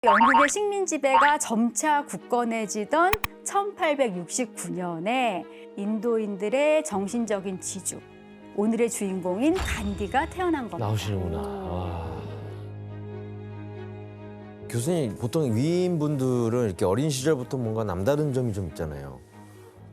영국의 식민 지배가 점차 굳건해지던 1869년에 인도인들의 정신적인 지주, 오늘의 주인공인 간디가 태어난 겁니다. 나오시는구나. 와. 교수님, 보통 위인분들은 이렇게 어린 시절부터 뭔가 남다른 점이 좀 있잖아요.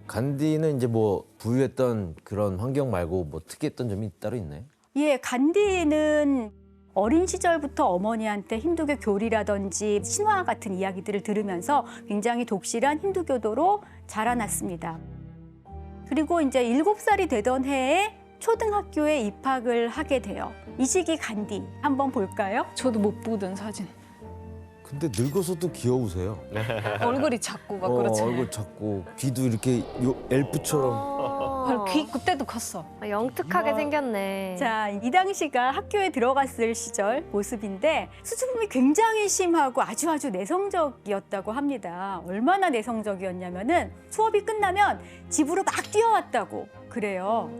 간디는 이제 뭐 부유했던 그런 환경 말고 뭐 특이했던 점이 따로 있나요? 예, 간디는 어린 시절부터 어머니한테 힌두교 교리라든지 신화 같은 이야기들을 들으면서 굉장히 독실한 힌두교도로 자라났습니다. 그리고 이제 7살이 되던 해에 초등학교에 입학을 하게 돼요. 이 시기 간디 한번 볼까요? 저도 못 보던 사진. 근데 늙어서도 귀여우세요. 얼굴이 작고 막 그렇잖아요. 얼굴 작고 귀도 이렇게 엘프처럼. 귀 그때도 컸어. 영특하게 생겼네. 자, 이 당시가 학교에 들어갔을 시절 모습인데 수줍음이 굉장히 심하고 아주 내성적이었다고 합니다. 얼마나 내성적이었냐면은 수업이 끝나면 집으로 막 뛰어왔다고 그래요.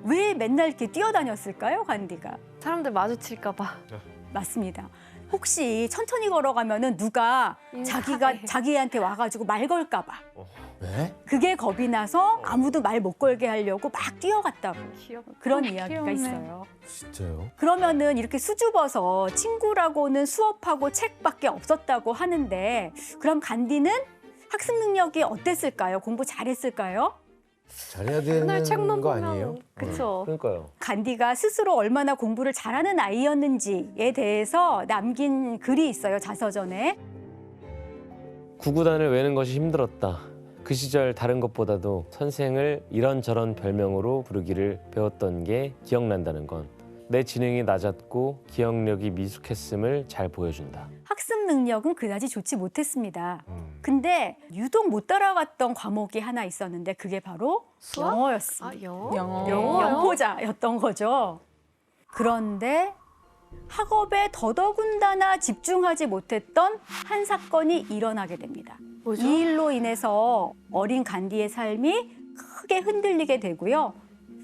왜 맨날 이렇게 뛰어다녔을까요, 간디가? 사람들 마주칠까 봐. 맞습니다. 혹시 천천히 걸어가면은 누가 자기한테 와가지고 말 걸까 봐. 네? 그게 겁이 나서 아무도 말 못 걸게 하려고 막 뛰어갔다고. 귀엽다. 그런 이야기가 귀엽네. 있어요. 진짜요? 그러면은 이렇게 수줍어서 친구라고는 수업하고 책밖에 없었다고 하는데 그럼 간디는 학습 능력이 어땠을까요? 공부 잘했을까요? 잘해야 맨날 책만 되는 거 보면 아니에요? 그쵸. 그러니까요. 간디가 스스로 얼마나 공부를 잘하는 아이였는지에 대해서 남긴 글이 있어요, 자서전에. 구구단을 외는 것이 힘들었다. 그 시절 다른 것보다도 선생을 이런저런 별명으로 부르기를 배웠던 게 기억난다는 건 내 지능이 낮았고 기억력이 미숙했음을 잘 보여준다. 학습 능력은 그다지 좋지 못했습니다. 근데 유독 못 따라갔던 과목이 하나 있었는데 그게 바로 수학? 영어였습니다. 아, 영어? 영어. 영포자였던 거죠. 그런데 학업에 더더군다나 집중하지 못했던 한 사건이 일어나게 됩니다. 뭐죠? 이 일로 인해서 어린 간디의 삶이 크게 흔들리게 되고요.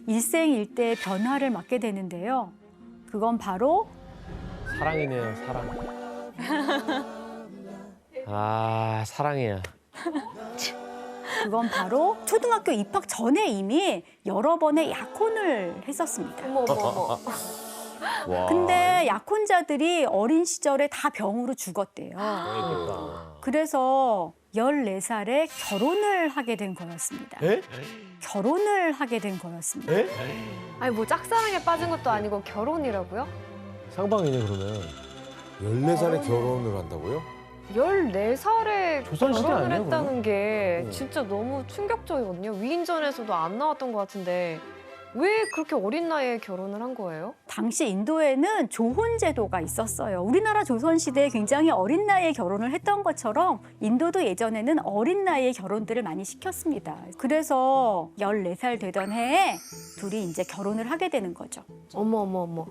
일생일대의 변화를 맞게 되는데요. 그건 바로 사랑이네요, 사랑. 아, 사랑이야. 초등학교 입학 전에 이미 여러 번의 약혼을 했었습니다. 어머. 와. 근데 약혼자들이 어린 시절에 다 병으로 죽었대요. 그러니까. 그래서 14살에 결혼을 하게 된 거였습니다. 에? 결혼을 하게 된 거였습니다. 에? 아니 뭐 짝사랑에 빠진 것도 아니고 결혼이라고요? 상방이네 그러면. 14살에 결혼을 한다고요? 14살에 조선시대 결혼을 아니에요, 했다는 게 어. 진짜 너무 충격적이거든요. 위인전에서도 안 나왔던 것 같은데 왜 그렇게 어린 나이에 결혼을 한 거예요? 당시 인도에는 조혼 제도가 있었어요. 우리나라 조선시대에 굉장히 어린 나이에 결혼을 했던 것처럼 인도도 예전에는 어린 나이에 결혼들을 많이 시켰습니다. 그래서 14살 되던 해에 둘이 이제 결혼을 하게 되는 거죠. 어머.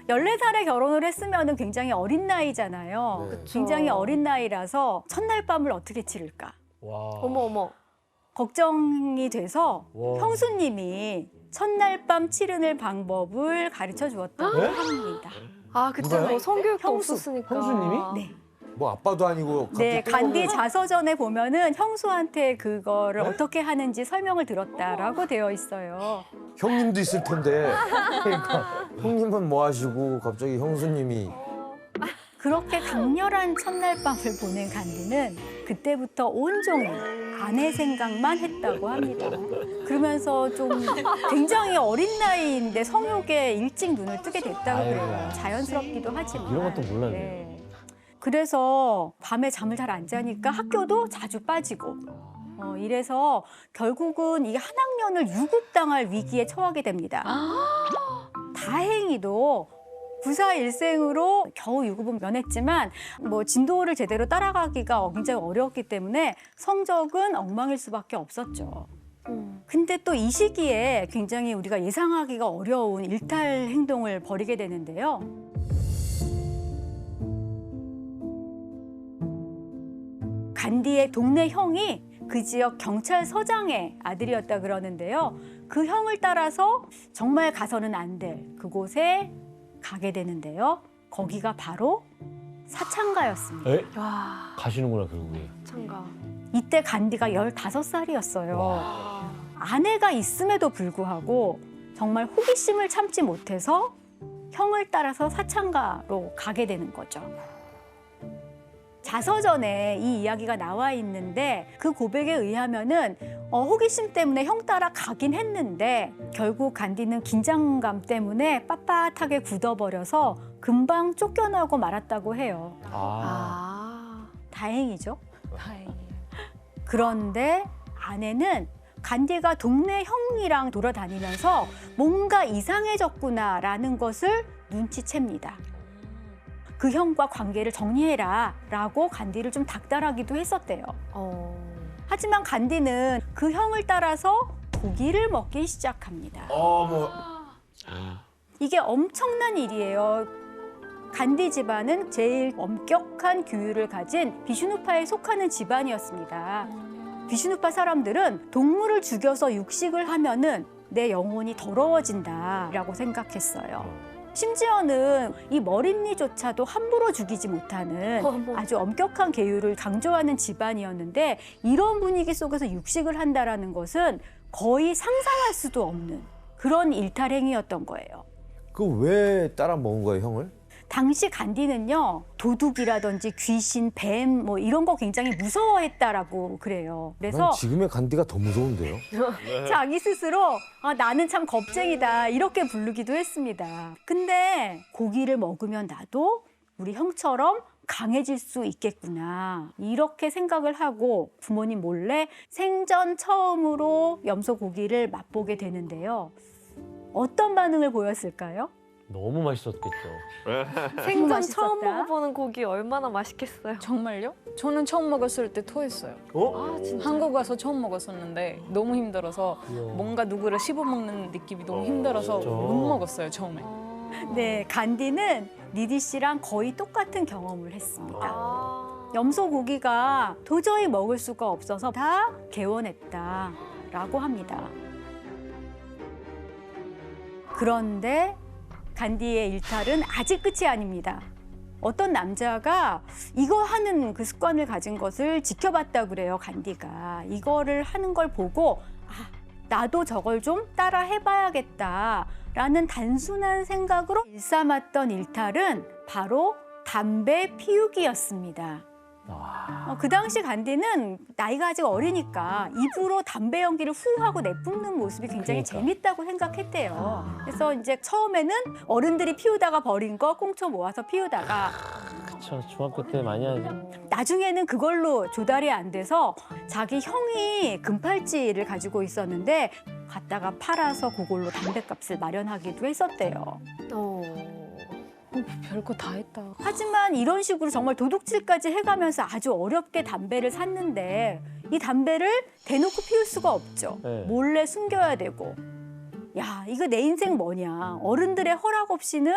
14살에 결혼을 했으면 굉장히 어린 나이잖아요. 네. 굉장히 어린 나이라서 첫날 밤을 어떻게 치를까? 와. 어머. 걱정이 돼서 와. 형수님이 첫날 밤 치르는 방법을 가르쳐 주었다고 합니다. 아 그때 누가요? 뭐 성교육도 형수. 없었으니까. 형수님이? 네. 뭐 아빠도 아니고 네, 갑자기 간디 자서전에 보면은 형수한테 그거를 네? 어떻게 하는지 설명을 들었다라고 되어 있어요. 형님도 있을 텐데. 그러니까 형님은 뭐 하시고 갑자기 형수님이 그렇게 강렬한 첫날 밤을 보낸 간디는 그때부터 온종일 아내 생각만 했다고 합니다. 그러면서 좀 굉장히 어린 나이인데 성욕에 일찍 눈을 뜨게 됐다고 아이고. 그래요. 자연스럽기도 하지만. 이런 것도 몰랐네요. 그래서 밤에 잠을 잘 안 자니까 학교도 자주 빠지고 이래서 결국은 이 한 학년을 유급당할 위기에 처하게 됩니다. 다행히도 구사일생으로 겨우 유급은 면했지만 뭐 진도를 제대로 따라가기가 굉장히 어려웠기 때문에 성적은 엉망일 수밖에 없었죠. 근데 또 이 시기에 굉장히 우리가 예상하기가 어려운 일탈 행동을 벌이게 되는데요. 간디의 동네 형이 그 지역 경찰서장의 아들이었다 그러는데요. 그 형을 따라서 정말 가서는 안 될 그곳에 가게 되는데요. 거기가 바로 사창가였습니다. 에? 와, 가시는구나 결국에. 참가. 이때 간디가 15살이었어요. 아내가 있음에도 불구하고 정말 호기심을 참지 못해서 형을 따라서 사창가로 가게 되는 거죠. 자서전에 이 이야기가 나와 있는데 그 고백에 의하면은 호기심 때문에 형 따라 가긴 했는데 결국 간디는 긴장감 때문에 빳빳하게 굳어버려서 금방 쫓겨나고 말았다고 해요. 아, 다행이죠. 다행이에요. 그런데 아내는 간디가 동네 형이랑 돌아다니면서 뭔가 이상해졌구나라는 것을 눈치챕니다. 그 형과 관계를 정리해라 라고 간디를 좀 닥달하기도 했었대요. 하지만 간디는 그 형을 따라서 고기를 먹기 시작합니다. 이게 엄청난 일이에요. 간디 집안은 제일 엄격한 규율을 가진 비슈누파에 속하는 집안이었습니다. 비슈누파 사람들은 동물을 죽여서 육식을 하면은 내 영혼이 더러워진다라고 생각했어요. 심지어는 이 머릿니조차도 함부로 죽이지 못하는 아주 엄격한 계율을 강조하는 집안이었는데 이런 분위기 속에서 육식을 한다라는 것은 거의 상상할 수도 없는 그런 일탈행위였던 거예요. 그 왜 따라 먹은 거예요, 형을? 당시 간디는요 도둑이라든지 귀신, 뱀 뭐 이런 거 굉장히 무서워했다라고 그래요. 난 그래서 지금의 간디가 더 무서운데요. 자기 스스로 나는 참 겁쟁이다 이렇게 부르기도 했습니다. 근데 고기를 먹으면 나도 우리 형처럼 강해질 수 있겠구나 이렇게 생각을 하고 부모님 몰래 생전 처음으로 염소 고기를 맛보게 되는데요. 어떤 반응을 보였을까요? 너무 맛있었겠죠. 생전 맛있었다. 처음 먹어보는 고기 얼마나 맛있겠어요. 정말요? 저는 처음 먹었을 때 토했어요. 아, 진짜. 한국 와서 처음 먹었었는데 너무 힘들어서 뭔가 누구를 씹어먹는 느낌이 너무 힘들어서 진짜? 못 먹었어요, 처음에. 네, 간디는 니디 씨랑 거의 똑같은 경험을 했습니다. 아. 염소 고기가 도저히 먹을 수가 없어서 다 개원했다라고 합니다. 그런데 간디의 일탈은 아직 끝이 아닙니다. 어떤 남자가 이거 하는 그 습관을 가진 것을 지켜봤다 그래요, 간디가. 이거를 하는 걸 보고 나도 저걸 좀 따라 해봐야겠다라는 단순한 생각으로 일삼았던 일탈은 바로 담배 피우기였습니다. 그 당시 간디는 나이가 아직 어리니까 입으로 담배 연기를 후 하고 내뿜는 모습이 굉장히 그러니까. 재밌다고 생각했대요. 그래서 이제 처음에는 어른들이 피우다가 버린 거 꽁초 모아서 피우다가 그쵸, 중학교 때 많이 하죠. 나중에는 그걸로 조달이 안 돼서 자기 형이 금팔찌를 가지고 있었는데 갖다가 팔아서 그걸로 담배값을 마련하기도 했었대요. 별거 다 했다. 하지만 이런 식으로 정말 도둑질까지 해가면서 아주 어렵게 담배를 샀는데 이 담배를 대놓고 피울 수가 없죠. 네. 몰래 숨겨야 되고. 야, 이거 내 인생 뭐냐. 어른들의 허락 없이는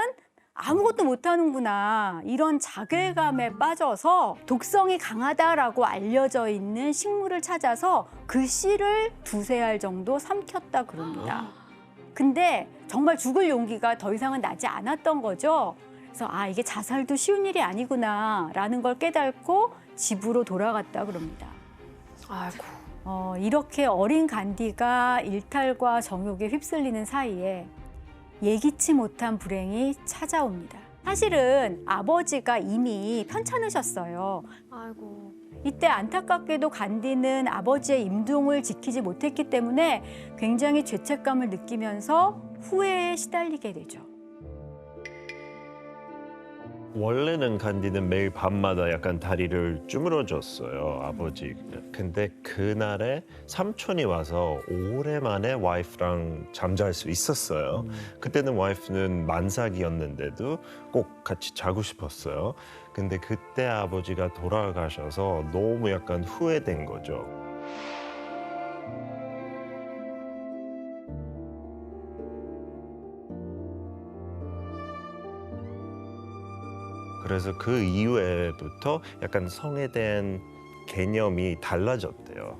아무것도 못하는구나. 이런 자괴감에 빠져서 독성이 강하다라고 알려져 있는 식물을 찾아서 그 씨를 두세 알 정도 삼켰다 그럽니다. 근데 정말 죽을 용기가 더 이상은 나지 않았던 거죠. 그래서 이게 자살도 쉬운 일이 아니구나라는 걸 깨닫고 집으로 돌아갔다 그럽니다. 아이고. 이렇게 어린 간디가 일탈과 정욕에 휩쓸리는 사이에 예기치 못한 불행이 찾아옵니다. 사실은 아버지가 이미 편찮으셨어요. 아이고. 이때 안타깝게도 간디는 아버지의 임종을 지키지 못했기 때문에 굉장히 죄책감을 느끼면서 후회에 시달리게 되죠. 원래는 간디는 매일 밤마다 약간 다리를 주물러줬어요, 아버지. 근데 그날에 삼촌이 와서 오랜만에 와이프랑 잠잘 수 있었어요. 그때는 와이프는 만삭이었는데도 꼭 같이 자고 싶었어요. 근데 그때 아버지가 돌아가셔서 너무 약간 후회된 거죠. 그래서 그 이후에부터 약간 성에 대한 개념이 달라졌대요.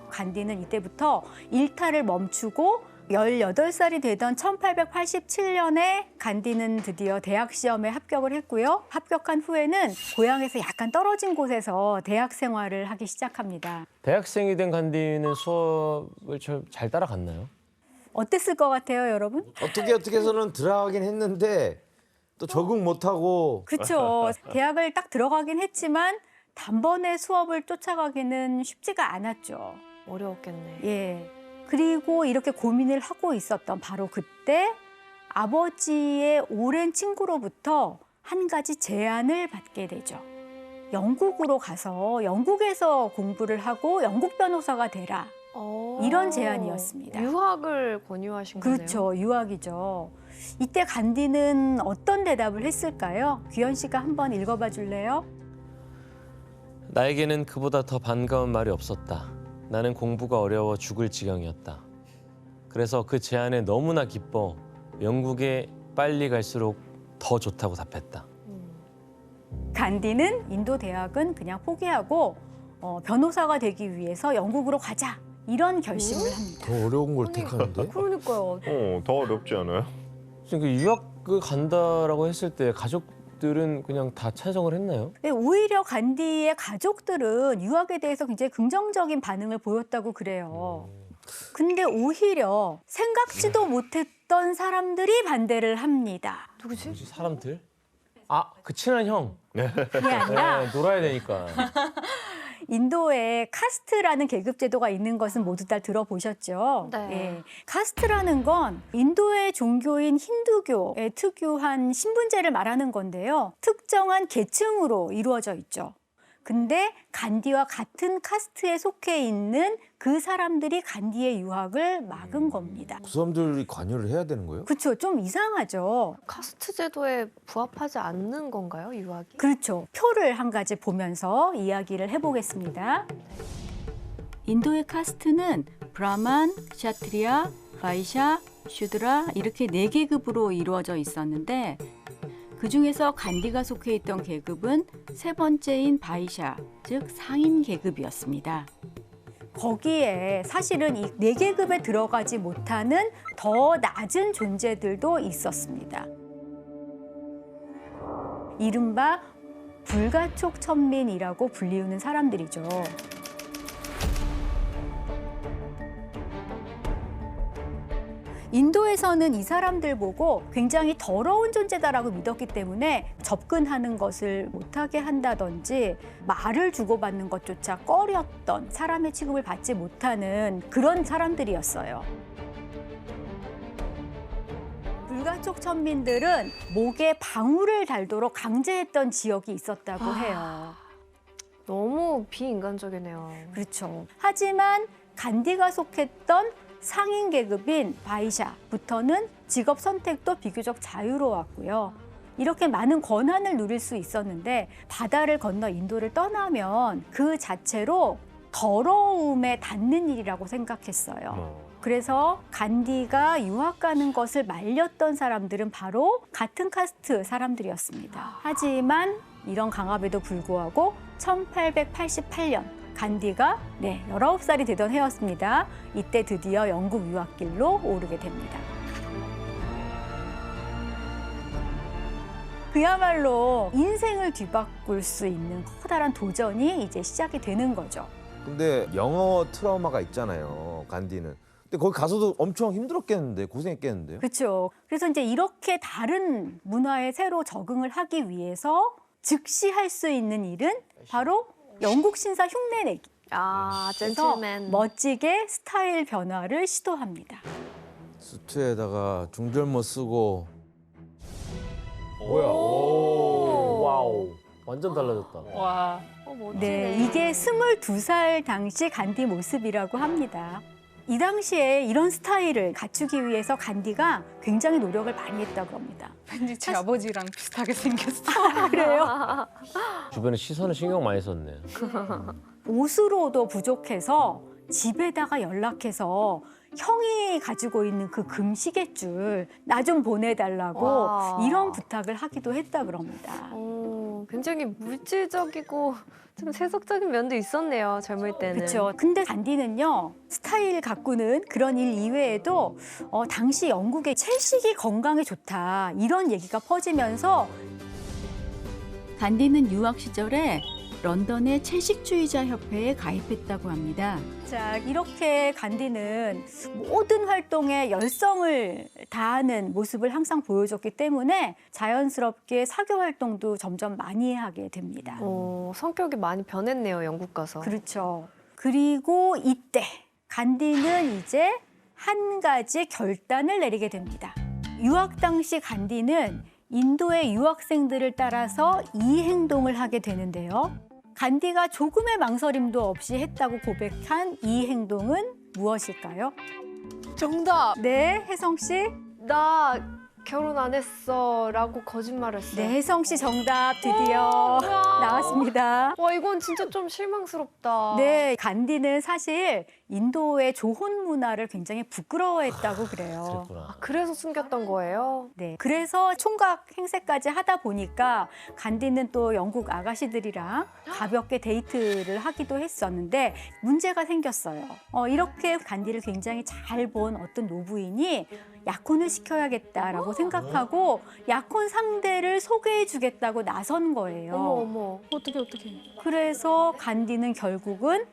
간디는 이때부터 일탈을 멈추고 18살이 되던 1887년에 간디는 드디어 대학 시험에 합격을 했고요. 합격한 후에는 고향에서 약간 떨어진 곳에서 대학 생활을 하기 시작합니다. 대학생이 된 간디는 수업을 잘 따라갔나요? 어땠을 것 같아요, 여러분? 어떻게 해서는 들어가긴 했는데 또 적응 못하고 그렇죠. 대학을 딱 들어가긴 했지만 단번에 수업을 쫓아가기는 쉽지가 않았죠. 어려웠겠네. 예. 그리고 이렇게 고민을 하고 있었던 바로 그때 아버지의 오랜 친구로부터 한 가지 제안을 받게 되죠. 영국으로 가서 영국에서 공부를 하고 영국 변호사가 되라. 이런 제안이었습니다. 유학을 권유하신 거네요. 그렇죠. 유학이죠. 이때 간디는 어떤 대답을 했을까요? 규현 씨가 한번 읽어봐 줄래요? 나에게는 그보다 더 반가운 말이 없었다. 나는 공부가 어려워 죽을 지경이었다. 그래서 그 제안에 너무나 기뻐 영국에 빨리 갈수록 더 좋다고 답했다. 간디는 인도 대학은 그냥 포기하고 변호사가 되기 위해서 영국으로 가자. 이런 결심을 합니다. 더 어려운 걸 택하는데? 그러니까요. 더 어렵지 않아요? 지금 그 유학을 간다라고 했을 때 가족들은 그냥 다 찬성을 했나요? 근데 오히려 간디의 가족들은 유학에 대해서 굉장히 긍정적인 반응을 보였다고 그래요. 근데 오히려 생각지도 못했던 사람들이 반대를 합니다. 누구지? 뭐지, 사람들? 아, 그 친한 형. 그게 아니라 네, 놀아야 되니까. 인도에 카스트라는 계급 제도가 있는 것은 모두 다 들어보셨죠? 네. 예. 카스트라는 건 인도의 종교인 힌두교의 특유한 신분제를 말하는 건데요. 특정한 계층으로 이루어져 있죠. 근데 간디와 같은 카스트에 속해 있는 그 사람들이 간디의 유학을 막은 겁니다. 그 사람들이 관여를 해야 되는 거예요? 그렇죠. 좀 이상하죠. 카스트 제도에 부합하지 않는 건가요, 유학이? 그렇죠. 표를 한 가지 보면서 이야기를 해보겠습니다. 인도의 카스트는 브라만, 샤트리아, 바이샤, 슈드라 이렇게 4계급으로 이루어져 있었는데 그중에서 간디가 속해 있던 계급은 세 번째인 바이샤, 즉 상인 계급이었습니다. 거기에 사실은 이 4계급에 들어가지 못하는 더 낮은 존재들도 있었습니다. 이른바 불가촉 천민이라고 불리우는 사람들이죠. 인도에서는 이 사람들 보고 굉장히 더러운 존재다라고 믿었기 때문에 접근하는 것을 못하게 한다든지 말을 주고받는 것조차 꺼렸던 사람의 취급을 받지 못하는 그런 사람들이었어요. 불가촉 천민들은 목에 방울을 달도록 강제했던 지역이 있었다고 해요. 너무 비인간적이네요. 그렇죠. 하지만 간디가 속했던 상인 계급인 바이샤부터는 직업 선택도 비교적 자유로웠고요. 이렇게 많은 권한을 누릴 수 있었는데 바다를 건너 인도를 떠나면 그 자체로 더러움에 닿는 일이라고 생각했어요. 그래서 간디가 유학 가는 것을 말렸던 사람들은 바로 같은 카스트 사람들이었습니다. 하지만 이런 강압에도 불구하고 1888년 간디가 19살이 되던 해였습니다. 이때 드디어 영국 유학길로 오르게 됩니다. 그야말로 인생을 뒤바꿀 수 있는 커다란 도전이 이제 시작이 되는 거죠. 근데 영어 트라우마가 있잖아요, 간디는. 근데 거기 가서도 엄청 힘들었겠는데, 고생했겠는데요? 그렇죠. 그래서 이제 이렇게 다른 문화에 새로 적응을 하기 위해서 즉시 할 수 있는 일은 바로 영국 신사 흉내내기. 아, 그래서 젠틀맨. 멋지게 스타일 변화를 시도합니다. 수트에다가 중절모 쓰고 뭐야? 오, 와우. 완전 달라졌다. 와. 멋지네. 네, 이게 22살 당시 간디 모습이라고 합니다. 이 당시에 이런 스타일을 갖추기 위해서 간디가 굉장히 노력을 많이 했다고 합니다. 왠지 제 아버지랑 비슷하게 생겼어. 그래요? 주변에 시선을 신경 많이 썼네. 옷으로도 부족해서 집에다가 연락해서 형이 가지고 있는 그 금시계줄 나 좀 보내달라고 와. 이런 부탁을 하기도 했다 그럽니다. 굉장히 물질적이고 좀 세속적인 면도 있었네요. 젊을 때는. 그렇죠. 근데 간디는요 스타일 가꾸는 그런 일 이외에도 당시 영국의 채식이 건강에 좋다 이런 얘기가 퍼지면서 간디는 유학 시절에 런던의 채식주의자 협회에 가입했다고 합니다. 자, 이렇게 간디는 모든 활동에 열성을 다하는 모습을 항상 보여줬기 때문에 자연스럽게 사교 활동도 점점 많이 하게 됩니다. 성격이 많이 변했네요. 영국 가서. 그렇죠. 그리고 이때 간디는 이제 한 가지 결단을 내리게 됩니다. 유학 당시 간디는 인도의 유학생들을 따라서 이 행동을 하게 되는데요. 간디가 조금의 망설임도 없이 했다고 고백한 이 행동은 무엇일까요? 정답. 네, 혜성 씨. 나 결혼 안 했어라고 거짓말했어요. 네, 혜성 씨 정답 드디어 나왔습니다. 와 이건 진짜 좀 실망스럽다. 네, 간디는 사실 인도의 조혼 문화를 굉장히 부끄러워했다고 그래요. 그랬구나. 그래서 숨겼던 거예요. 네, 그래서 총각 행세까지 하다 보니까 간디는 또 영국 아가씨들이랑 가볍게 데이트를 하기도 했었는데 문제가 생겼어요. 이렇게 간디를 굉장히 잘 본 어떤 노부인이 약혼을 시켜야겠다라고 생각하고 약혼 상대를 소개해주겠다고 나선 거예요. 어머. 어떻게. 그래서 간디는 결국은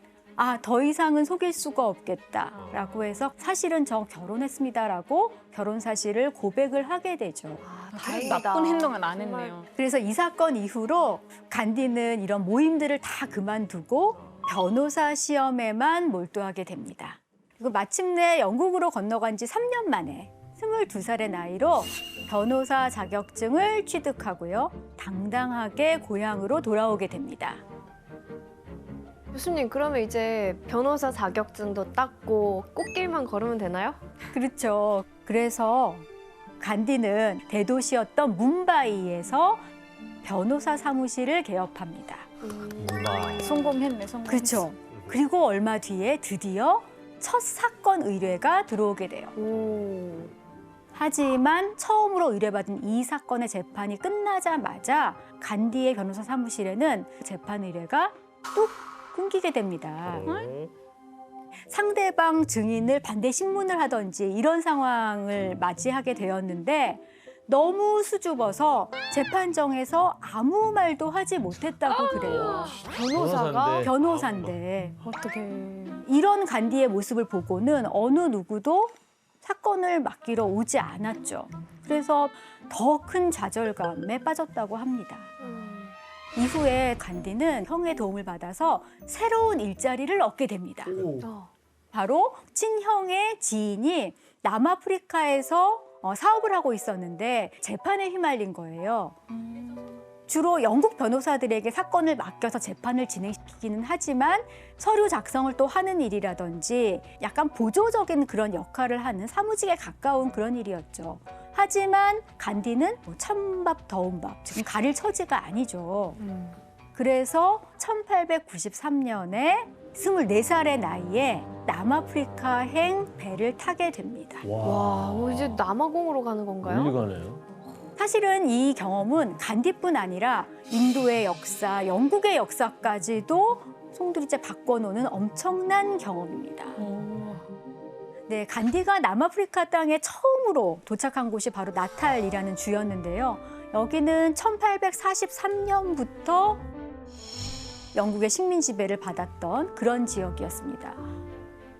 더 이상은 속일 수가 없겠다라고 해서 사실은 저 결혼했습니다라고 결혼 사실을 고백을 하게 되죠. 다행이다. 나쁜 행동은 안 했네요. 그래서 이 사건 이후로 간디는 이런 모임들을 다 그만두고 변호사 시험에만 몰두하게 됩니다. 그리고 마침내 영국으로 건너간 지 3년 만에 22살의 나이로 변호사 자격증을 취득하고요. 당당하게 고향으로 돌아오게 됩니다. 교수님 그러면 이제 변호사 자격증도 땄고 꽃길만 걸으면 되나요? 그렇죠. 그래서 간디는 대도시였던 뭄바이에서 변호사 사무실을 개업합니다. 성공했네. 그렇죠. 그리고 얼마 뒤에 드디어 첫 사건 의뢰가 들어오게 돼요. 하지만 처음으로 의뢰받은 이 사건의 재판이 끝나자마자 간디의 변호사 사무실에는 재판 의뢰가 뚝 끊기게 됩니다. 상대방 증인을 반대 신문을 하든지 이런 상황을 맞이하게 되었는데 너무 수줍어서 재판정에서 아무 말도 하지 못했다고 그래요. 변호사인데 어떻게. 이런 간디의 모습을 보고는 어느 누구도 사건을 맡기러 오지 않았죠. 그래서 더 큰 좌절감에 빠졌다고 합니다. 이후에 간디는 형의 도움을 받아서 새로운 일자리를 얻게 됩니다. 바로 친형의 지인이 남아프리카에서 사업을 하고 있었는데 재판에 휘말린 거예요. 주로 영국 변호사들에게 사건을 맡겨서 재판을 진행시키기는 하지만 서류 작성을 또 하는 일이라든지 약간 보조적인 그런 역할을 하는 사무직에 가까운 그런 일이었죠. 하지만 간디는 찬밥 더운 밥, 지금 가릴 처지가 아니죠. 그래서 1893년에 24살의 나이에 남아프리카행 배를 타게 됩니다. 와, 이제 남아공으로 가는 건가요? 멀리 가네요. 사실은 이 경험은 간디뿐 아니라 인도의 역사, 영국의 역사까지도 송두리째 바꿔놓는 엄청난 경험입니다. 네, 간디가 남아프리카 땅에 처음으로 도착한 곳이 바로 나탈이라는 주였는데요. 여기는 1843년부터 영국의 식민 지배를 받았던 그런 지역이었습니다.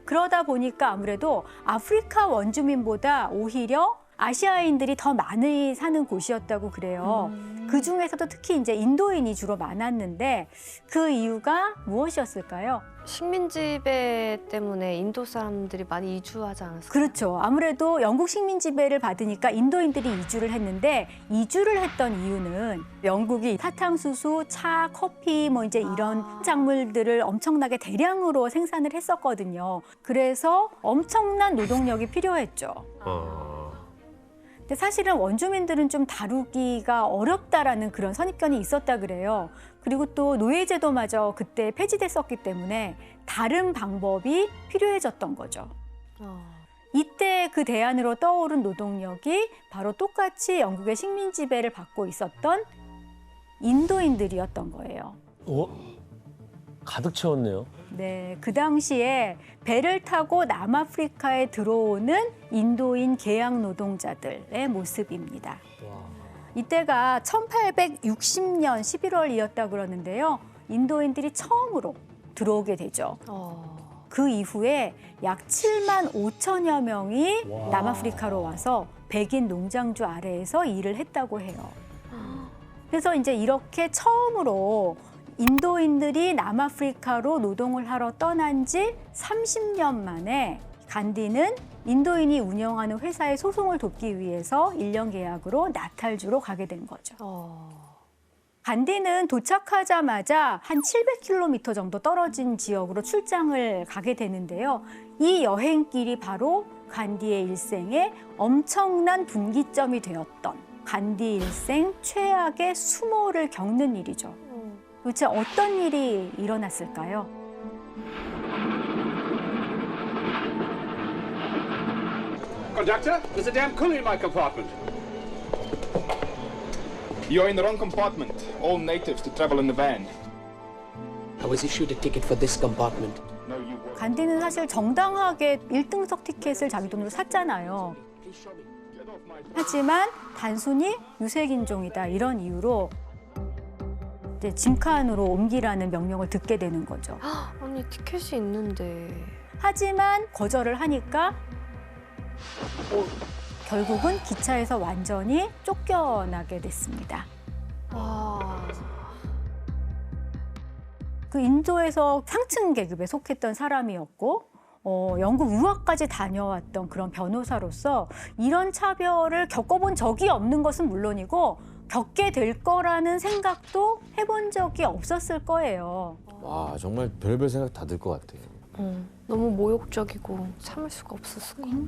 그러다 보니까 아무래도 아프리카 원주민보다 오히려 아시아인들이 더 많이 사는 곳이었다고 그래요. 그 중에서도 특히 이제 인도인이 주로 많았는데 그 이유가 무엇이었을까요? 식민 지배 때문에 인도 사람들이 많이 이주하지 않았어요? 그렇죠. 아무래도 영국 식민 지배를 받으니까 인도인들이 이주를 했는데 이주를 했던 이유는 영국이 사탕수수, 차, 커피 뭐 이제 이런 작물들을 엄청나게 대량으로 생산을 했었거든요. 그래서 엄청난 노동력이 필요했죠. 근데 사실은 원주민들은 좀 다루기가 어렵다라는 그런 선입견이 있었다 그래요. 그리고 또 노예제도마저 그때 폐지됐었기 때문에 다른 방법이 필요해졌던 거죠. 이때 그 대안으로 떠오른 노동력이 바로 똑같이 영국의 식민 지배를 받고 있었던 인도인들이었던 거예요. 가득 채웠네요. 네, 그 당시에 배를 타고 남아프리카에 들어오는 인도인 계약 노동자들의 모습입니다. 이때가 1860년 11월이었다 그러는데요. 인도인들이 처음으로 들어오게 되죠. 그 이후에 약 7만 5천여 명이 남아프리카로 와서 백인 농장주 아래에서 일을 했다고 해요. 그래서 이제 이렇게 처음으로 인도인들이 남아프리카로 노동을 하러 떠난 지 30년 만에 간디는 인도인이 운영하는 회사의 소송을 돕기 위해서 1년 계약으로 나탈주로 가게 된 거죠. 간디는 도착하자마자 한 700km 정도 떨어진 지역으로 출장을 가게 되는데요. 이 여행길이 바로 간디의 일생에 엄청난 분기점이 되었던 간디 일생 최악의 수모를 겪는 일이죠. 도대체 어떤 일이 일어났을까요? Conductor, there's a damn coolie in my compartment. You're in the wrong compartment. All natives to travel in the van. I was issued a ticket for this compartment. No, you weren't. 간디는 사실 정당하게 1등석 티켓을 자기 돈으로 샀잖아요. 하지만 단순히 유색인종이다 이런 이유로 이제 짐칸으로 옮기라는 명령을 듣게 되는 거죠. 아니 티켓이 있는데. 하지만 거절을 하니까 결국은 기차에서 완전히 쫓겨나게 됐습니다. 그 인도에서 상층 계급에 속했던 사람이었고 영국 유학까지 다녀왔던 그런 변호사로서 이런 차별을 겪어본 적이 없는 것은 물론이고 겪게 될 거라는 생각도 해본 적이 없었을 거예요. 와 정말 별별 생각 다 들 것 같아요. 너무 모욕적이고 참을 수가 없었을 거예요.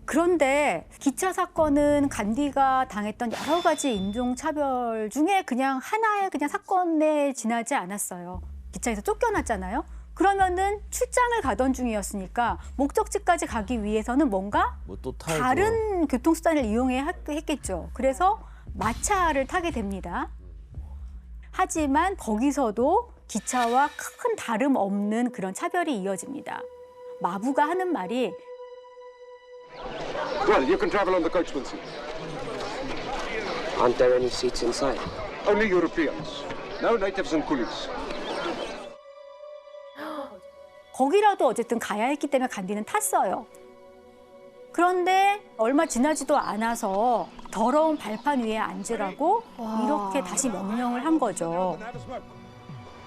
그런데 기차 사건은 간디가 당했던 여러 가지 인종차별 중에 그냥 하나의 그냥 사건에 지나지 않았어요. 기차에서 쫓겨났잖아요. 그러면은 출장을 가던 중이었으니까 목적지까지 가기 위해서는 뭔가 뭐 또 다른 교통수단을 이용해야 했겠죠. 그래서 마차를 타게 됩니다. 하지만 거기서도 기차와 큰 다름 없는 그런 차별이 이어집니다. 마부가 하는 말이 Well, you can travel on the coachman seat. Aren't there any seats inside? Only Europeans. No natives and coolies. 거기라도 어쨌든 가야 했기 때문에 간디는 탔어요. 그런데 얼마 지나지도 않아서 더러운 발판 위에 앉으라고 이렇게 다시 명령을 한 거죠.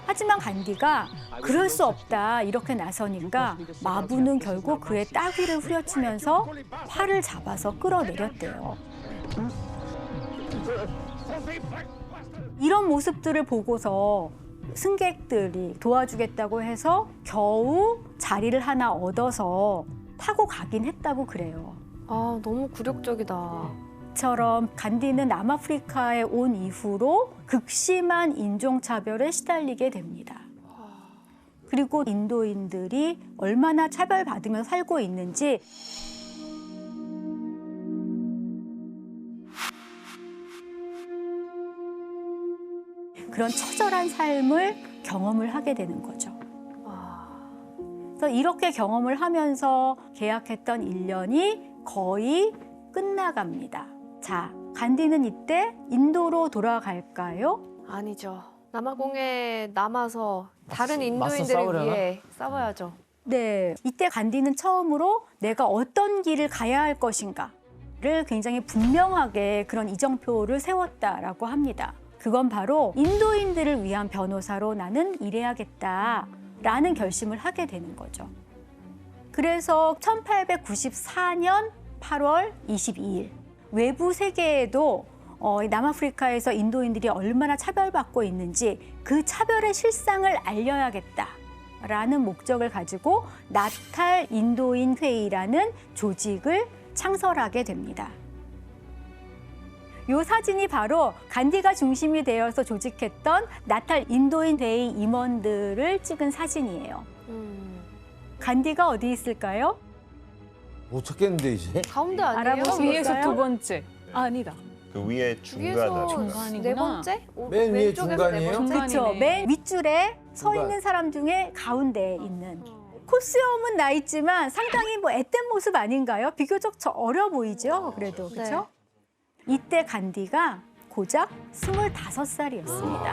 하지만 간디가 그럴 수 없다 이렇게 나서니까 마부는 결국 그의 따귀를 후려치면서 팔을 잡아서 끌어내렸대요. 이런 모습들을 보고서 승객들이 도와주겠다고 해서 겨우 자리를 하나 얻어서 타고 가긴 했다고 그래요. 아 너무 굴욕적이다. 처럼 간디는 남아프리카에 온 이후로 극심한 인종차별에 시달리게 됩니다. 그리고 인도인들이 얼마나 차별받으며 살고 있는지 그런 처절한 삶을 경험을 하게 되는 거죠. 그래서 이렇게 경험을 하면서 계약했던 1년이 거의 끝나갑니다. 자, 간디는 이때 인도로 돌아갈까요? 아니죠. 남아공에 남아서 다른 맞서 인도인들을 싸우려나? 위해 싸워야죠. 네, 이때 간디는 처음으로 내가 어떤 길을 가야 할 것인가를 굉장히 분명하게 그런 이정표를 세웠다라고 합니다. 그건 바로 인도인들을 위한 변호사로 나는 일해야겠다라는 결심을 하게 되는 거죠. 그래서 1894년 8월 22일 외부 세계에도 남아프리카에서 인도인들이 얼마나 차별받고 있는지 그 차별의 실상을 알려야겠다라는 목적을 가지고 나탈 인도인 회의라는 조직을 창설하게 됩니다. 이 사진이 바로 간디가 중심이 되어서 조직했던 나탈 인도인 회의 임원들을 찍은 사진이에요. 간디가 어디 있을까요? 못 찾겠는데 이제. 가운데 아니에요? 알아보시겠어요? 위에서 두 번째. 아니다. 그 위에 위에서 중간하죠. 중간이구나. 네 번째? 맨 위에 왼쪽에서 네 중간이에요? 번째. 그렇죠. 중간이네. 맨 윗줄에 서 중간. 있는 사람 중에 가운데에 있는. 코수염은 나 있지만 상당히 뭐 앳된 모습 아닌가요? 비교적 어려 보이죠? 그래도 네. 그렇죠? 이때 간디가 고작 25살이었습니다.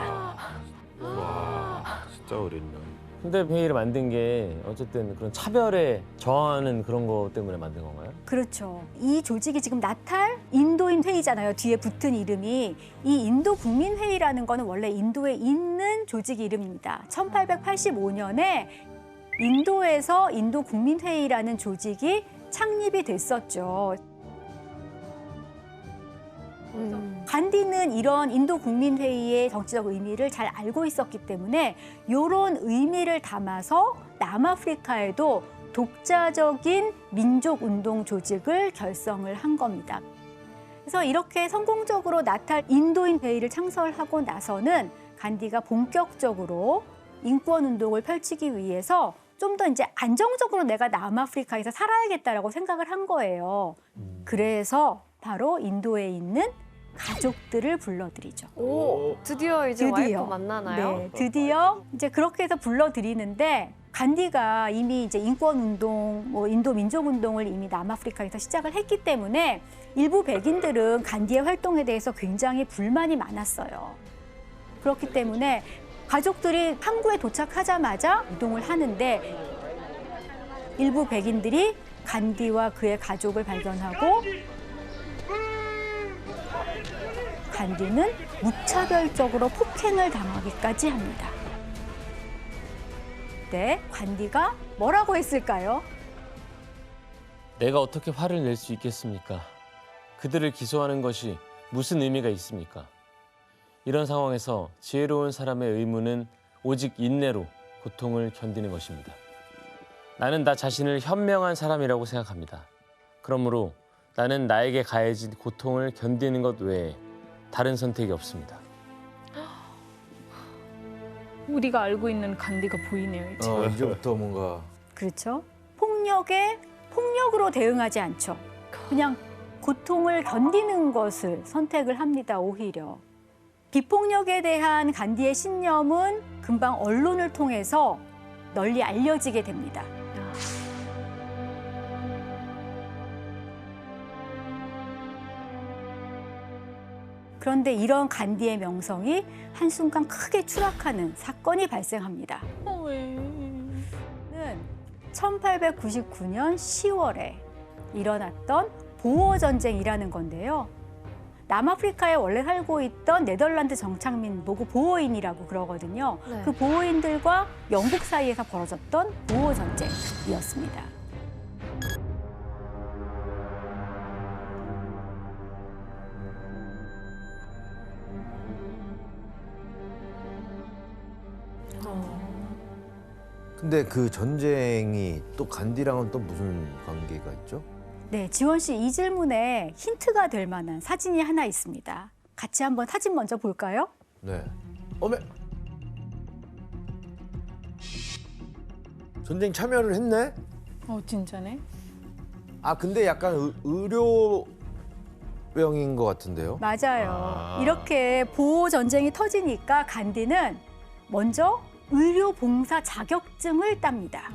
와, 진짜 어린 나이. 현대회의를 만든 게 어쨌든 그런 차별에 저항하는 그런 거 때문에 만든 건가요? 그렇죠. 이 조직이 지금 나탈 인도인 회의잖아요. 뒤에 붙은 이름이. 이 인도 국민회의라는 거는 원래 인도에 있는 조직 이름입니다. 1885년에 인도에서 인도 국민회의라는 조직이 창립이 됐었죠. 간디는 이런 인도 국민회의의 정치적 의미를 잘 알고 있었기 때문에 이런 의미를 담아서 남아프리카에도 독자적인 민족운동 조직을 결성을 한 겁니다. 그래서 이렇게 성공적으로 나탈 인도인 회의를 창설하고 나서는 간디가 본격적으로 인권운동을 펼치기 위해서 좀 더 이제 안정적으로 내가 남아프리카에서 살아야겠다라고 생각을 한 거예요. 그래서 바로 인도에 있는 가족들을 불러들이죠. 오, 드디어 이제 드디어. 와이프 만나나요? 네, 드디어 이제 그렇게 해서 불러들이는데 간디가 이미 이제 인권운동, 뭐 인도 민족운동을 이미 남아프리카에서 시작을 했기 때문에 일부 백인들은 간디의 활동에 대해서 굉장히 불만이 많았어요. 그렇기 때문에 가족들이 항구에 도착하자마자 이동을 하는데 일부 백인들이 간디와 그의 가족을 발견하고 간디는 무차별적으로 폭행을 당하기까지 합니다. 네, 간디가 뭐라고 했을까요? 내가 어떻게 화를 낼 수 있겠습니까? 그들을 기소하는 것이 무슨 의미가 있습니까? 이런 상황에서 지혜로운 사람의 의무는 오직 인내로 고통을 견디는 것입니다. 나는 나 자신을 현명한 사람이라고 생각합니다. 그러므로 나는 나에게 가해진 고통을 견디는 것 외에 다른 선택이 없습니다. 우리가 알고 있는 간디가 보이네요, 이제. 이제부터 뭔가 그렇죠. 폭력에 폭력으로 대응하지 않죠. 그냥 고통을 견디는 것을 선택을 합니다, 오히려. 비폭력에 대한 간디의 신념은 금방 언론을 통해서 널리 알려지게 됩니다. 그런데 이런 간디의 명성이 한순간 크게 추락하는 사건이 발생합니다. 왜? 1899년 10월에 일어났던 보어 전쟁이라는 건데요. 남아프리카에 원래 살고 있던 네덜란드 정착민 보고 보어인이라고 그러거든요. 네. 그 보어인들과 영국 사이에서 벌어졌던 보어 전쟁이었습니다. 근데 그 전쟁이 또 간디랑은 또 무슨 관계가 있죠? 네, 지원 씨, 이 질문에 힌트가 될 만한 사진이 하나 있습니다. 같이 한번 사진 먼저 볼까요? 네. 어메. 전쟁 참여를 했네? 진짜네? 아 근데 약간 의료병인 것 같은데요? 맞아요. 이렇게 보호 전쟁이 터지니까 간디는 먼저 의료 봉사 자격증을 땁니다.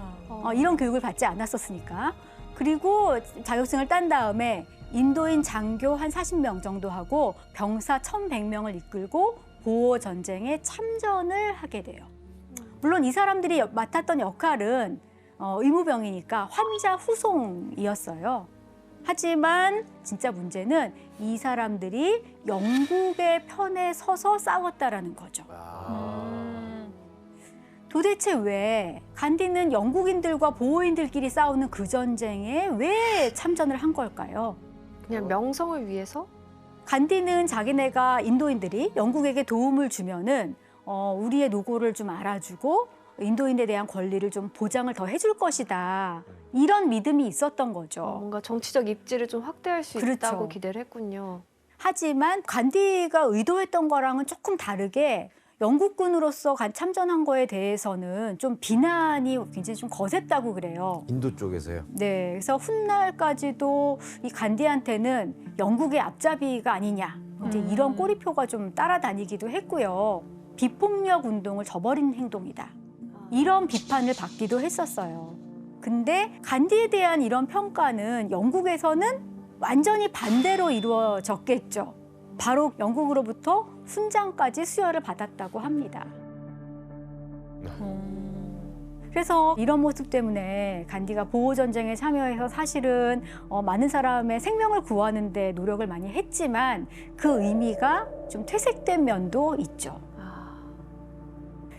이런 교육을 받지 않았었으니까. 그리고 자격증을 딴 다음에 인도인 장교 한 40명 정도 하고 병사 1,100명을 이끌고 보호 전쟁에 참전을 하게 돼요. 물론 이 사람들이 맡았던 역할은 의무병이니까 환자 후송이었어요. 하지만 진짜 문제는 이 사람들이 영국의 편에 서서 싸웠다라는 거죠. 도대체 왜 간디는 영국인들과 보호인들끼리 싸우는 그 전쟁에 왜 참전을 한 걸까요? 그냥 명성을 위해서? 간디는 자기네가 인도인들이 영국에게 도움을 주면은 우리의 노고를 좀 알아주고 인도인에 대한 권리를 좀 보장을 더 해줄 것이다. 이런 믿음이 있었던 거죠. 뭔가 정치적 입지를 좀 확대할 수 그렇죠. 있다고 기대를 했군요. 하지만 간디가 의도했던 거랑은 조금 다르게 영국군으로서 참전한 거에 대해서는 좀 비난이 굉장히 좀 거셌다고 그래요. 인도 쪽에서요. 네, 그래서 훗날까지도 이 간디한테는 영국의 앞잡이가 아니냐 이제 이런 꼬리표가 좀 따라다니기도 했고요. 비폭력 운동을 저버린 행동이다. 이런 비판을 받기도 했었어요. 근데 간디에 대한 이런 평가는 영국에서는 완전히 반대로 이루어졌겠죠. 바로 영국으로부터 훈장까지 수여를 받았다고 합니다. 그래서 이런 모습 때문에 간디가 보호전쟁에 참여해서 사실은 많은 사람의 생명을 구하는 데 노력을 많이 했지만 그 의미가 좀 퇴색된 면도 있죠.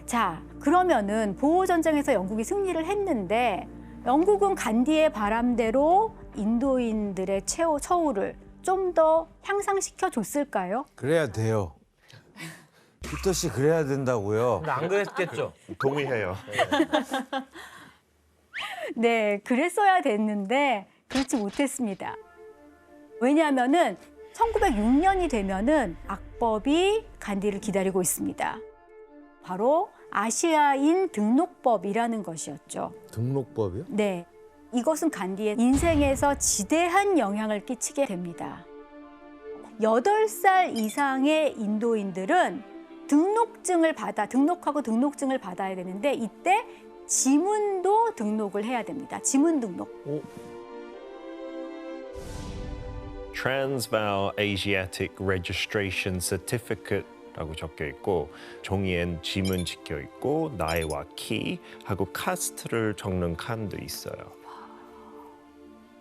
자, 그러면은 보호전쟁에서 영국이 승리를 했는데 영국은 간디의 바람대로 인도인들의 처우를 좀 더 향상시켜 줬을까요? 그래야 돼요. 피터 씨 그래야 된다고요. 근데 안 그랬겠죠. 동의해요. 네, 그랬어야 됐는데 그렇지 못했습니다. 왜냐하면은 1906년이 되면은 악법이 간디를 기다리고 있습니다. 바로 아시아인 등록법이라는 것이었죠. 등록법이요? 네, 이것은 간디의 인생에서 지대한 영향을 끼치게 됩니다. 8살 이상의 인도인들은 등록하고 등록증을 받아야 되는데 이때 지문도 등록을 해야 됩니다. 지문 등록. Transvaal Asiatic Registration Certificate라고 적혀 있고 종이엔 지문 찍혀 있고 나이와 키하고 카스트를 적는 칸도 있어요.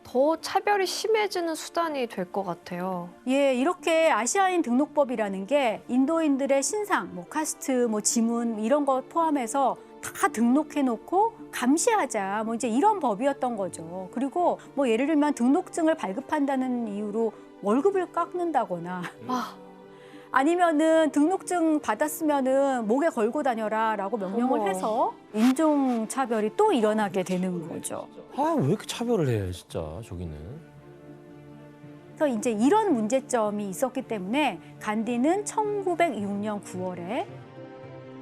더 차별이 심해지는 수단이 될 것 같아요. 예, 이렇게 아시아인 등록법이라는 게 인도인들의 신상, 카스트, 지문 이런 거 포함해서 다 등록해놓고 감시하자, 이제 이런 법이었던 거죠. 그리고 예를 들면 등록증을 발급한다는 이유로 월급을 깎는다거나 아니면은 등록증 받았으면은 목에 걸고 다녀라라고 명령을 어머. 해서 인종차별이 또 일어나게 되는 거죠. 아, 왜 이렇게 차별을 해, 진짜, 저기는. 그래서 이제 이런 문제점이 있었기 때문에 간디는 1906년 9월에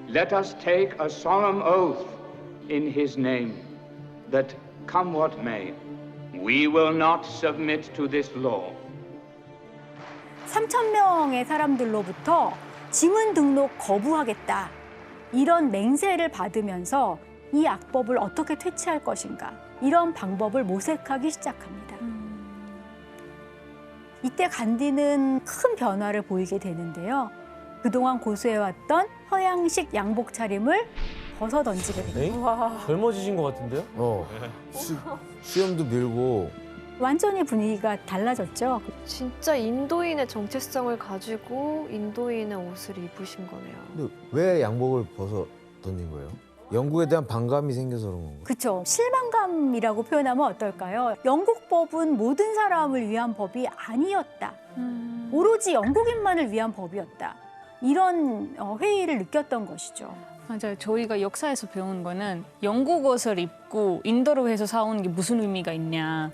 Let us take a solemn oath in his name that come what may, we will not submit to this law. 3,000명의 사람들로부터 지문 등록 거부하겠다. 이런 맹세를 받으면서 이 악법을 어떻게 퇴치할 것인가. 이런 방법을 모색하기 시작합니다. 이때 간디는 큰 변화를 보이게 되는데요. 그동안 고수해왔던 서양식 양복 차림을 벗어던지게 됩니다. 젊어지신 것 같은데요? 수염도 밀고. 완전히 분위기가 달라졌죠. 진짜 인도인의 정체성을 가지고 인도인의 옷을 입으신 거네요. 근데 왜 양복을 벗어 던진 거예요? 영국에 대한 반감이 생겨서 그런 건가요? 그렇죠. 실망감이라고 표현하면 어떨까요? 영국 법은 모든 사람을 위한 법이 아니었다. 오로지 영국인만을 위한 법이었다. 이런 회의를 느꼈던 것이죠. 맞아요. 저희가 역사에서 배운 거는 영국 옷을 입고 인도로 해서 사오는 게 무슨 의미가 있냐.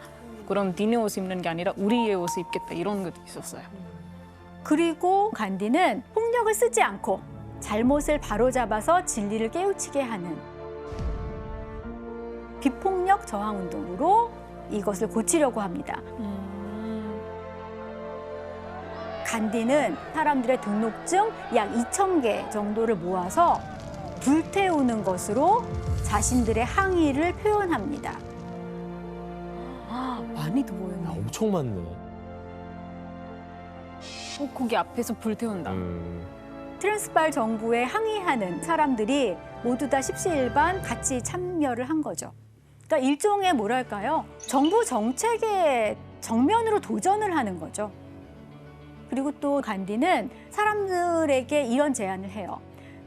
그럼 니네 옷 입는 게 아니라 우리의 옷을 입겠다. 이런 것도 있었어요. 그리고 간디는 폭력을 쓰지 않고 잘못을 바로잡아서 진리를 깨우치게 하는 비폭력 저항운동으로 이것을 고치려고 합니다. 간디는 사람들의 등록증 약 2,000개 정도를 모아서 불태우는 것으로 자신들의 항의를 표현합니다. 많이도 모였네. 엄청 많네. 거기 앞에서 불태운다. 트랜스발 정부에 항의하는 사람들이 모두 다 십시일반 같이 참여를 한 거죠. 그러니까 일종의 뭐랄까요? 정부 정책에 정면으로 도전을 하는 거죠. 그리고 또 간디는 사람들에게 이런 제안을 해요.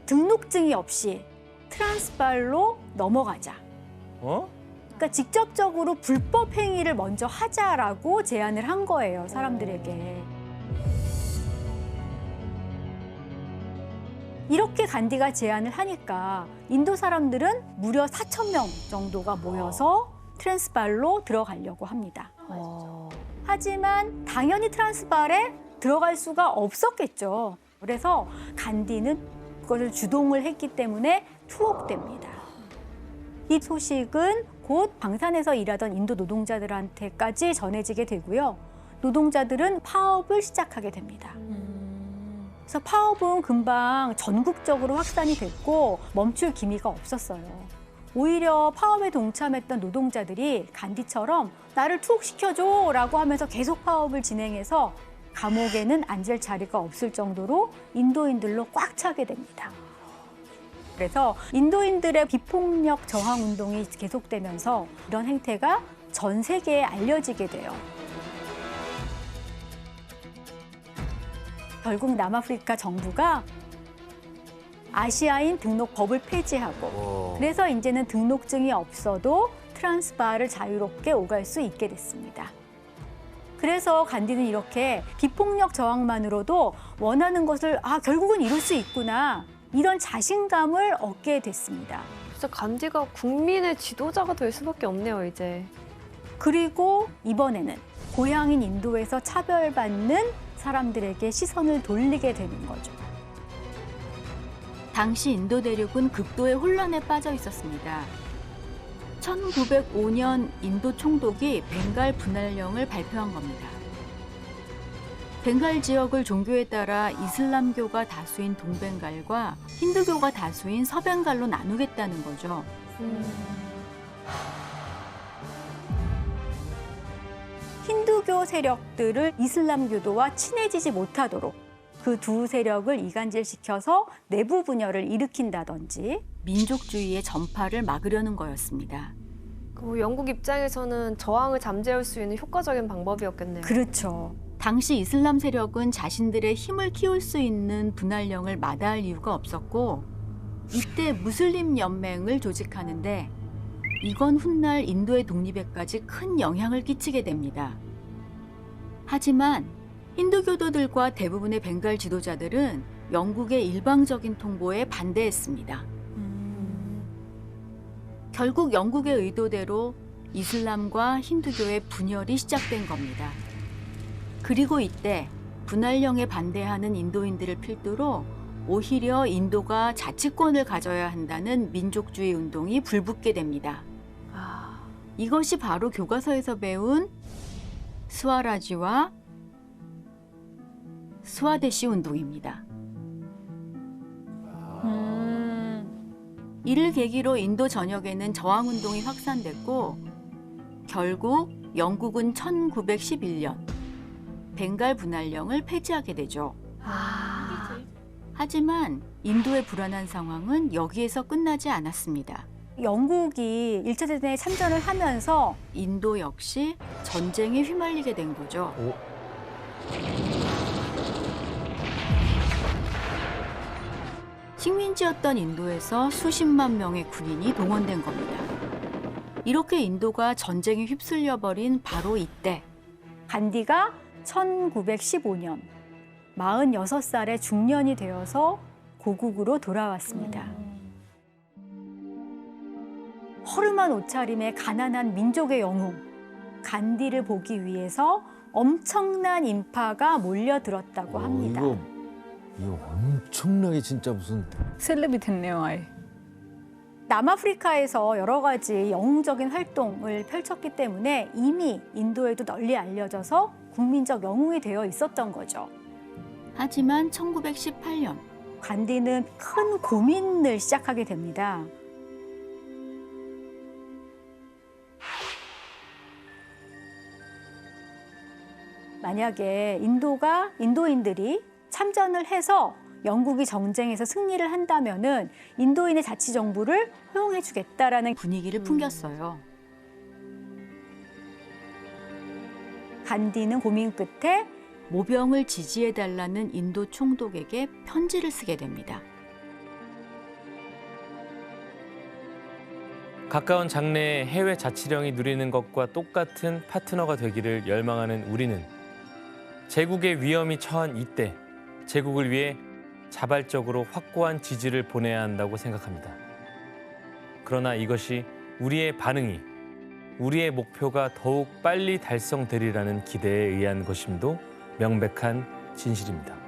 등록증이 없이 트랜스발로 넘어가자. 그러니까 직접적으로 불법 행위를 먼저 하자라고 제안을 한 거예요, 사람들에게. 이렇게 간디가 제안을 하니까 인도 사람들은 무려 4,000명 정도가 모여서 트랜스발로 들어가려고 합니다. 하지만 당연히 트랜스발에 들어갈 수가 없었겠죠. 그래서 간디는 그것을 주동을 했기 때문에 투옥됩니다. 이 소식은 곧 방산에서 일하던 인도 노동자들한테까지 전해지게 되고요. 노동자들은 파업을 시작하게 됩니다. 그래서 파업은 금방 전국적으로 확산이 됐고 멈출 기미가 없었어요. 오히려 파업에 동참했던 노동자들이 간디처럼 나를 투옥시켜줘 라고 하면서 계속 파업을 진행해서 감옥에는 앉을 자리가 없을 정도로 인도인들로 꽉 차게 됩니다. 그래서 인도인들의 비폭력 저항 운동이 계속되면서 이런 행태가 전 세계에 알려지게 돼요. 결국 남아프리카 정부가 아시아인 등록법을 폐지하고 그래서 이제는 등록증이 없어도 트란스바를 자유롭게 오갈 수 있게 됐습니다. 그래서 간디는 이렇게 비폭력 저항만으로도 원하는 것을 결국은 이룰 수 있구나 이런 자신감을 얻게 됐습니다. 진짜 간디가 국민의 지도자가 될 수밖에 없네요, 이제. 그리고 이번에는 고향인 인도에서 차별받는 사람들에게 시선을 돌리게 되는 거죠. 당시 인도 대륙은 극도의 혼란에 빠져 있었습니다. 1905년 인도 총독이 벵갈 분할령을 발표한 겁니다. 벵갈 지역을 종교에 따라 이슬람교가 다수인 동벵갈과 힌두교가 다수인 서벵갈로 나누겠다는 거죠. 힌두교 세력들을 이슬람교도와 친해지지 못하도록 그 두 세력을 이간질시켜서 내부 분열을 일으킨다든지 민족주의의 전파를 막으려는 거였습니다. 영국 입장에서는 저항을 잠재울 수 있는 효과적인 방법이었겠네요. 그렇죠. 당시 이슬람 세력은 자신들의 힘을 키울 수 있는 분할령을 마다할 이유가 없었고 이때 무슬림 연맹을 조직하는데 이건 훗날 인도의 독립에까지 큰 영향을 끼치게 됩니다. 하지만 힌두교도들과 대부분의 벵갈 지도자들은 영국의 일방적인 통보에 반대했습니다. 결국 영국의 의도대로 이슬람과 힌두교의 분열이 시작된 겁니다. 그리고 이때 분할령에 반대하는 인도인들을 필두로 오히려 인도가 자치권을 가져야 한다는 민족주의 운동이 불붙게 됩니다. 이것이 바로 교과서에서 배운 스와라지와 스와데시 운동입니다. 이를 계기로 인도 전역에는 저항 운동이 확산됐고 결국 영국은 1911년 벵갈 분할령을 폐지하게 되죠. 하지만 인도의 불안한 상황은 여기에서 끝나지 않았습니다. 영국이 1차 대전에 참전을 하면서 인도 역시 전쟁에 휘말리게 된 거죠. 식민지였던 인도에서 수십만 명의 군인이 동원된 겁니다. 이렇게 인도가 전쟁에 휩쓸려 버린 바로 이때 간디가 1915년 46살의 중년이 되어서 고국으로 돌아왔습니다. 허름한 옷차림의 가난한 민족의 영웅 간디를 보기 위해서 엄청난 인파가 몰려들었다고 합니다. 이거 엄청나게 진짜 무슨 셀럽이 됐네요, 아예. 남아프리카에서 여러 가지 영웅적인 활동을 펼쳤기 때문에 이미 인도에도 널리 알려져서 국민적 영웅이 되어 있었던 거죠. 하지만 1918년 간디는 큰 고민을 시작하게 됩니다. 만약에 인도인들이 참전을 해서 영국이 정쟁에서 승리를 한다면은 인도인의 자치정부를 허용해주겠다라는 분위기를 풍겼어요. 간디는 고민 끝에 모병을 지지해달라는 인도 총독에게 편지를 쓰게 됩니다. 가까운 장래에 해외 자치령이 누리는 것과 똑같은 파트너가 되기를 열망하는 우리는 제국의 위험이 처한 이때 제국을 위해 자발적으로 확고한 지지를 보내야 한다고 생각합니다. 그러나 이것이 우리의 반응이 우리의 목표가 더욱 빨리 달성되리라는 기대에 의한 것임도 명백한 진실입니다.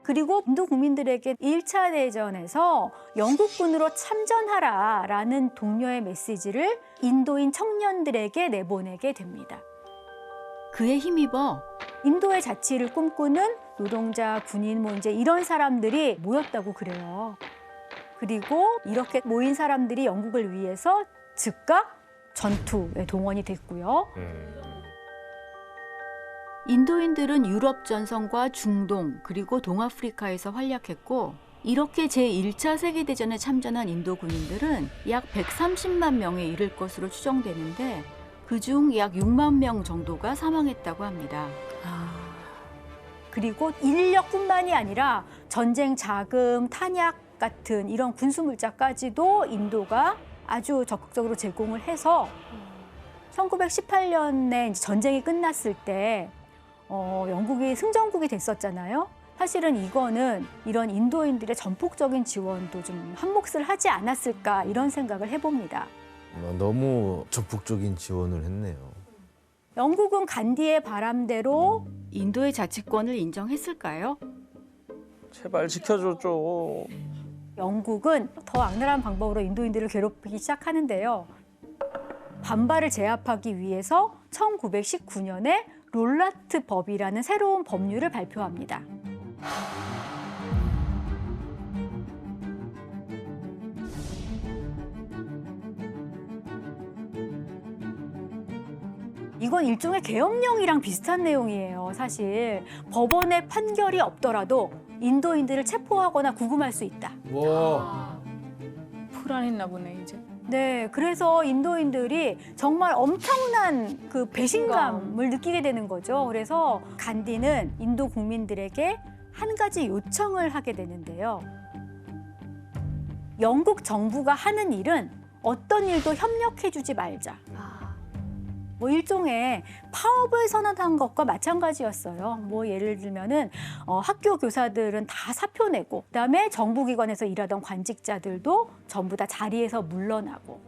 그리고 인도 국민들에게 1차 대전에서 영국군으로 참전하라라는 동료의 메시지를 인도인 청년들에게 내보내게 됩니다. 그에 힘입어 인도의 자치를 꿈꾸는 노동자, 군인, 이제 이런 사람들이 모였다고 그래요. 그리고 이렇게 모인 사람들이 영국을 위해서 즉각 전투에 동원이 됐고요. 인도인들은 유럽 전선과 중동 그리고 동아프리카에서 활약했고 이렇게 제1차 세계대전에 참전한 인도 군인들은 약 130만 명에 이를 것으로 추정되는데 그중 약 6만 명 정도가 사망했다고 합니다. 그리고 인력뿐만이 아니라 전쟁 자금, 탄약 같은 이런 군수물자까지도 인도가 아주 적극적으로 제공을 해서 1918년에 전쟁이 끝났을 때 영국이 승전국이 됐었잖아요. 사실은 이거는 이런 인도인들의 전폭적인 지원도 좀 한몫을 하지 않았을까 이런 생각을 해봅니다. 너무 적극적인 지원을 했네요. 영국은 간디의 바람대로 인도의 자치권을 인정했을까요? 제발 지켜줘. 영국은 더 악랄한 방법으로 인도인들을 괴롭히기 시작하는데요. 반발을 제압하기 위해서 1919년에 롤라트 법이라는 새로운 법률을 발표합니다. 이건 일종의 계엄령이랑 비슷한 내용이에요. 사실 법원의 판결이 없더라도 인도인들을 체포하거나 구금할 수 있다. 와. 불안했나 보네 이제. 네, 그래서 인도인들이 정말 엄청난 그 배신감을 느끼게 되는 거죠. 그래서 간디는 인도 국민들에게 한 가지 요청을 하게 되는데요. 영국 정부가 하는 일은 어떤 일도 협력해주지 말자. 뭐 일종의 파업을 선언한 것과 마찬가지였어요. 뭐 예를 들면은 학교 교사들은 다 사표 내고, 그다음에 정부기관에서 일하던 관직자들도 전부 다 자리에서 물러나고.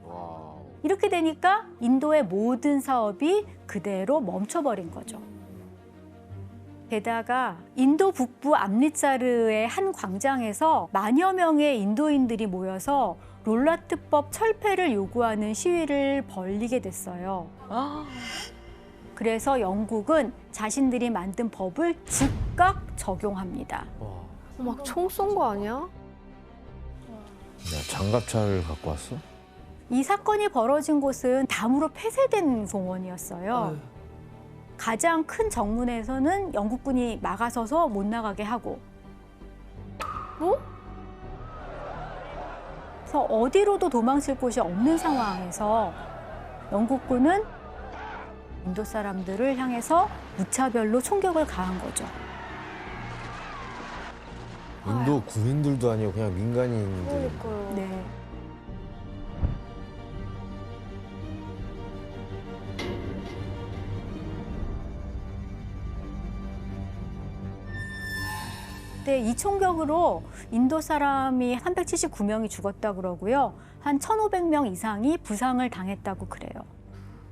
이렇게 되니까 인도의 모든 사업이 그대로 멈춰버린 거죠. 게다가 인도 북부 암리사르의 한 광장에서 만여 명의 인도인들이 모여서 롤라트법 철폐를 요구하는 시위를 벌이게 됐어요. 그래서 영국은 자신들이 만든 법을 즉각 적용합니다. 막 총 쏜 거 아니야? 야, 장갑차를 갖고 왔어? 이 사건이 벌어진 곳은 담으로 폐쇄된 공원이었어요. 가장 큰 정문에서는 영국군이 막아서서 못 나가게 하고, 그래서 어디로도 도망칠 곳이 없는 상황에서 영국군은 인도 사람들을 향해서 무차별로 총격을 가한 거죠. 인도 군인들도 아니고 그냥 민간인들. 그러니까요. 네. 네, 이 총격으로 인도 사람이 379명이 죽었다고 그러고요. 한 1,500명 이상이 부상을 당했다고 그래요.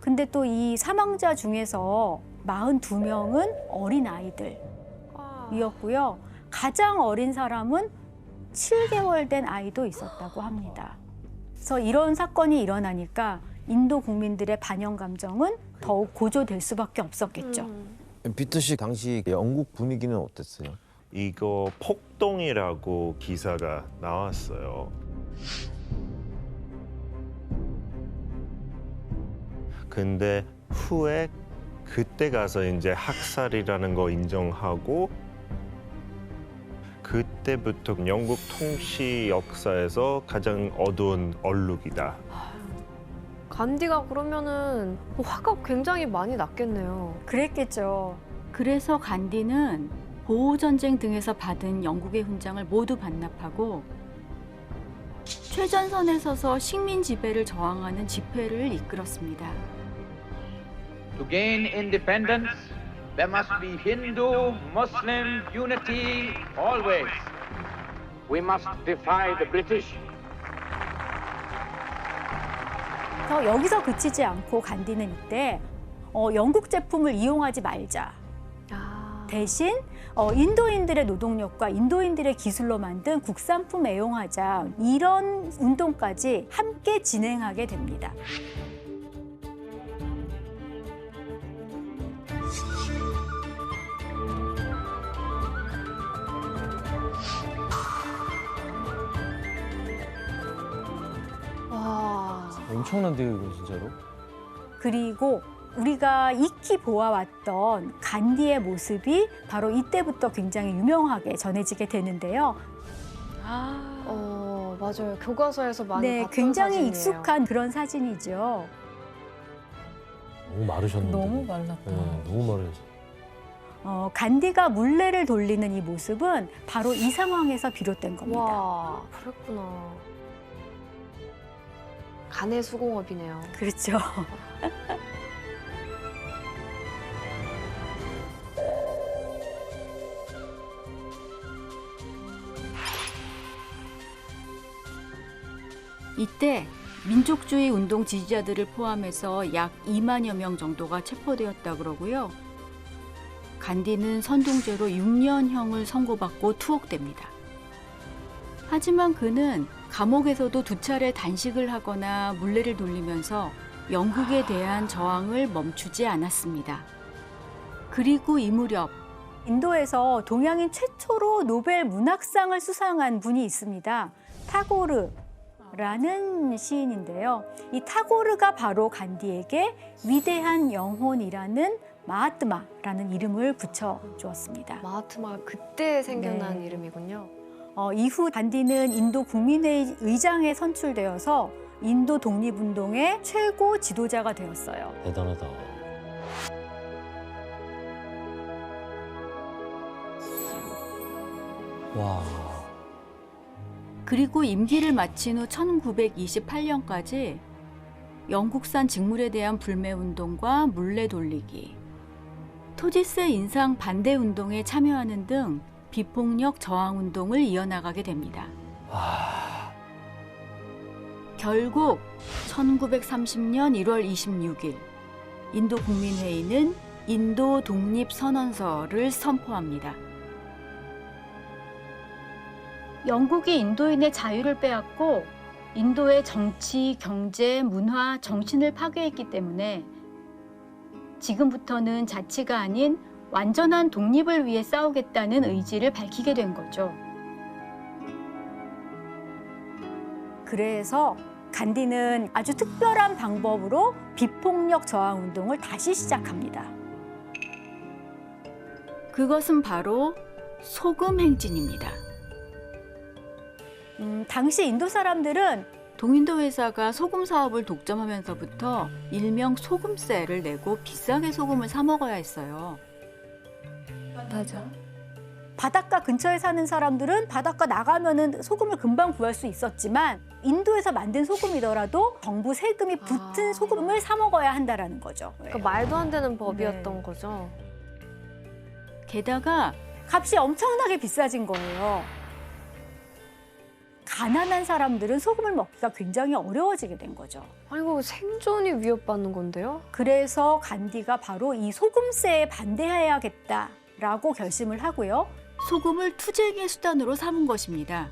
근데 또 이 사망자 중에서 42명은 어린 아이들이었고요. 가장 어린 사람은 7개월 된 아이도 있었다고 합니다. 그래서 이런 사건이 일어나니까 인도 국민들의 반영 감정은 더욱 고조될 수밖에 없었겠죠. 비트 씨 당시 영국 분위기는 어땠어요? 이거 폭동이라고 기사가 나왔어요. 근데 후에 그때 가서 이제 학살이라는 거 인정하고 그때부터 영국 통치 역사에서 가장 어두운 얼룩이다. 간디가 그러면은 화가 굉장히 많이 났겠네요. 그랬겠죠. 그래서 간디는 보호전쟁 등에서 받은 영국의 훈장을 모두 반납하고 최전선에 서서 식민 지배를 저항하는 집회를 이끌었습니다. To gain independence, there must be Hindu, Muslim unity always. We must defy the British. 그래서 여기서 그치지 않고 간디는 이때 영국 제품을 이용하지 말자. 대신 인도인들의 노동력과 인도인들의 기술로 만든 국산품 애용하자 이런 운동까지 함께 진행하게 됩니다. 와. 엄청난데요, 이거 진짜로? 그리고 우리가 익히 보아왔던 간디의 모습이 바로 이때부터 굉장히 유명하게 전해지게 되는데요. 맞아요. 교과서에서 많이 네, 봤던 굉장히 사진이에요. 익숙한 그런 사진이죠. 너무 마르셨는데. 너무 말랐다. 네, 너무 마르셨어요. 간디가 물레를 돌리는 이 모습은 바로 이 상황에서 비롯된 겁니다. 와, 그랬구나. 간의 수공업이네요. 그렇죠. 이때 민족주의 운동 지지자들을 포함해서 약 2만여 명 정도가 체포되었다 그러고요. 간디는 선동죄로 6년형을 선고받고 투옥됩니다. 하지만 그는 감옥에서도 2차례 단식을 하거나 물레를 돌리면서 영국에 대한 저항을 멈추지 않았습니다. 그리고 이 무렵 인도에서 동양인 최초로 노벨 문학상을 수상한 분이 있습니다. 타고르라는 시인인데요. 이 타고르가 바로 간디에게 위대한 영혼이라는 마하트마라는 이름을 붙여주었습니다. 마하트마가 그때 생겨난 네. 이름이군요. 이후 간디는 인도 국민회의 의장에 선출되어서 인도 독립운동의 최고 지도자가 되었어요. 대단하다. 와. 그리고 임기를 마친 후 1928년까지 영국산 직물에 대한 불매운동과 물레 돌리기, 토지세 인상 반대 운동에 참여하는 등 비폭력 저항 운동을 이어나가게 됩니다. 결국 1930년 1월 26일 인도 국민회의는 인도 독립선언서를 선포합니다. 영국이 인도인의 자유를 빼앗고 인도의 정치, 경제, 문화, 정신을 파괴했기 때문에 지금부터는 자치가 아닌 완전한 독립을 위해 싸우겠다는 의지를 밝히게 된 거죠. 그래서 간디는 아주 특별한 방법으로 비폭력 저항 운동을 다시 시작합니다. 그것은 바로 소금 행진입니다. 당시 인도 사람들은 동인도 회사가 소금 사업을 독점하면서부터 일명 소금세를 내고 비싸게 소금을 사 먹어야 했어요. 맞아. 바닷가 근처에 사는 사람들은 바닷가 나가면은 소금을 금방 구할 수 있었지만 인도에서 만든 소금이더라도 정부 세금이 붙은 소금을 사 먹어야 한다라는 거죠. 그러니까 말도 안 되는 법이었던 거죠. 게다가 값이 엄청나게 비싸진 거예요. 가난한 사람들은 소금을 먹기가 굉장히 어려워지게 된 거죠. 아니, 이거 생존이 위협받는 건데요? 그래서 간디가 바로 이 소금세에 반대해야겠다라고 결심을 하고요. 소금을 투쟁의 수단으로 삼은 것입니다.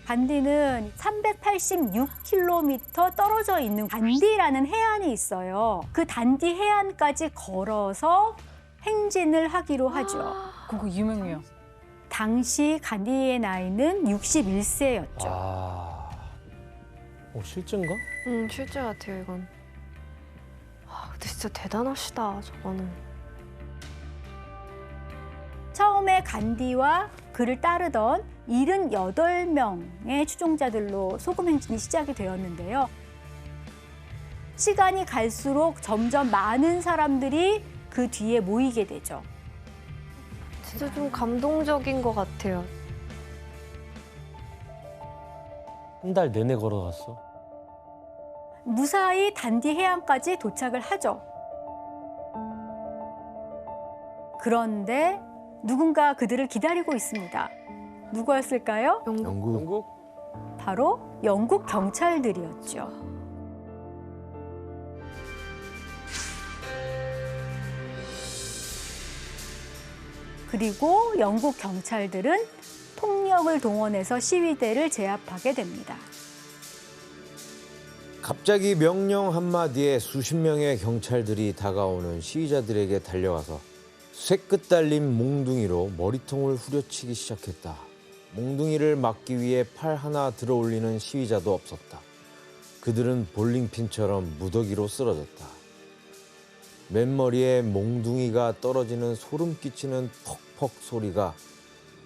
간디는 386km 떨어져 있는 단디라는 해안이 있어요. 그 단디 해안까지 걸어서 행진을 하기로 하죠. 그거 유명해요. 당시 간디의 나이는 61세였죠. 와. 실제인가? 실제 같아요, 이건. 근데 진짜 대단하시다, 저거는. 처음에 간디와 그를 따르던 78명의 추종자들로 소금 행진이 시작이 되었는데요. 시간이 갈수록 점점 많은 사람들이 그 뒤에 모이게 되죠. 진짜 좀 감동적인 것 같아요. 한 달 내내 걸어갔어. 무사히 단디 해안까지 도착을 하죠. 그런데 누군가 그들을 기다리고 있습니다. 누구였을까요? 영국. 바로 영국 경찰들이었죠. 그리고 영국 경찰들은 폭력을 동원해서 시위대를 제압하게 됩니다. 갑자기 명령 한마디에 수십 명의 경찰들이 다가오는 시위자들에게 달려가서 쇠끝 달린 몽둥이로 머리통을 후려치기 시작했다. 몽둥이를 막기 위해 팔 하나 들어올리는 시위자도 없었다. 그들은 볼링핀처럼 무더기로 쓰러졌다. 맨머리에 몽둥이가 떨어지는 소름 끼치는 퍽퍽 소리가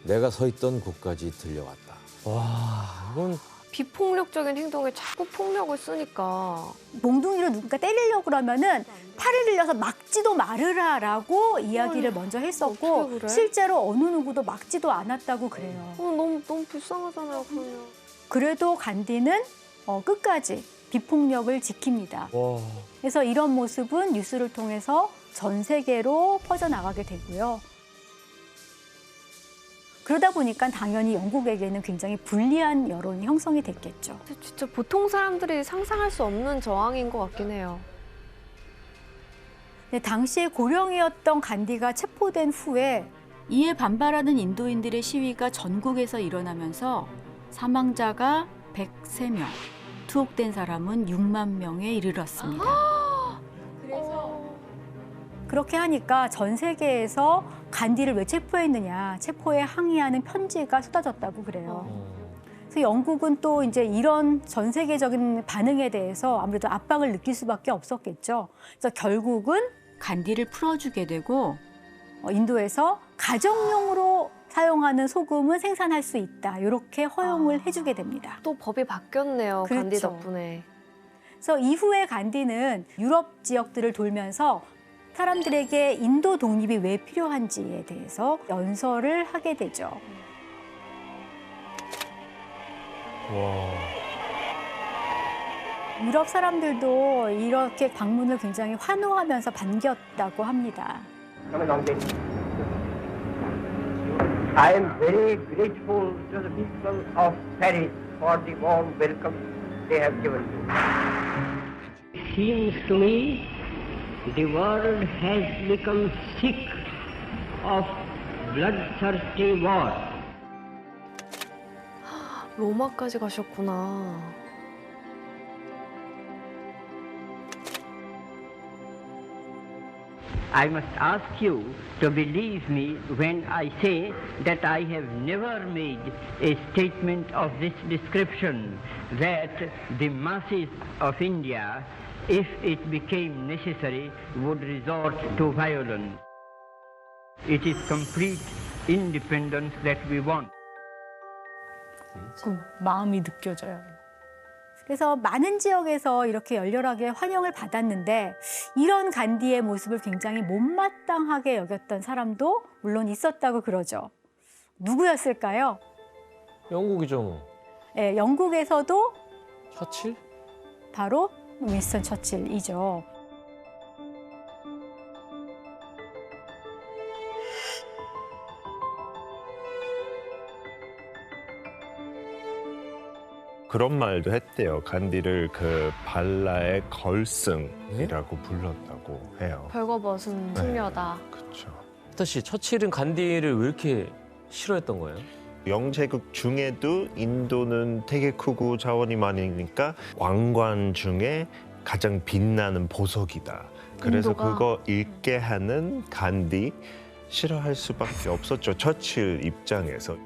내가 서 있던 곳까지 들려왔다. 와, 이건 비폭력적인 행동에 자꾸 폭력을 쓰니까 몽둥이로 누군가 때리려고 그러면은 팔을 들려서 막지도 말으라라고 이야기를 먼저 했었고 어떻게 그래? 실제로 어느 누구도 막지도 않았다고 그래요. 너무 불쌍하잖아요, 그러면. 그래도 간디는 끝까지 비폭력을 지킵니다. 와, 그래서 이런 모습은 뉴스를 통해서 전 세계로 퍼져나가게 되고요. 그러다 보니까 당연히 영국에게는 굉장히 불리한 여론이 형성이 됐겠죠. 진짜 보통 사람들이 상상할 수 없는 저항인 것 같긴 해요. 근데 당시에 고령이었던 간디가 체포된 후에 이에 반발하는 인도인들의 시위가 전국에서 일어나면서 사망자가 103명, 투옥된 사람은 6만 명에 이르렀습니다. 그렇게 하니까 전 세계에서 간디를 왜 체포했느냐, 체포에 항의하는 편지가 쏟아졌다고 그래요. 그래서 영국은 또 이제 이런 전 세계적인 반응에 대해서 아무래도 압박을 느낄 수밖에 없었겠죠. 그래서 결국은 간디를 풀어주게 되고 인도에서 가정용으로 사용하는 소금은 생산할 수 있다. 이렇게 허용을 해주게 됩니다. 또 법이 바뀌었네요, 그렇죠. 간디 덕분에. 그래서 이후에 간디는 유럽 지역들을 돌면서 사람들에게 인도 독립이 왜 필요한지에 대해서 연설을 하게 되죠. 와. 유럽 사람들도 이렇게 방문을 굉장히 환호하면서 반겼다고 합니다. I am very grateful to the people of Paris for the warm welcome they have given me. It seems to me the world has become sick of bloodthirsty war. 로마까지 가셨구나. I must ask you to believe me when I say that I have never made a statement of this description, that the masses of India, if it became necessary, would resort to violence. It is complete independence that we want. 그 마음이 느껴져요. 그래서 많은 지역에서 이렇게 열렬하게 환영을 받았는데 이런 간디의 모습을 굉장히 못마땅하게 여겼던 사람도 물론 있었다고 그러죠. 누구였을까요? 영국이죠. 네, 영국에서도 처칠? 바로 윈스턴 처칠이죠. 그런 말도 했대요. 간디를 그 발라의 걸승이라고 불렀다고 해요. 벌거벗은 숙녀다. 그렇죠. 혜타 씨, 처칠은 간디를 왜 이렇게 싫어했던 거예요? 영제국 중에도 인도는 되게 크고 자원이 많으니까 왕관 중에 가장 빛나는 보석이다. 그래서 인도가? 그거 읽게 하는 간디 싫어할 수밖에 없었죠. 처칠 입장에서.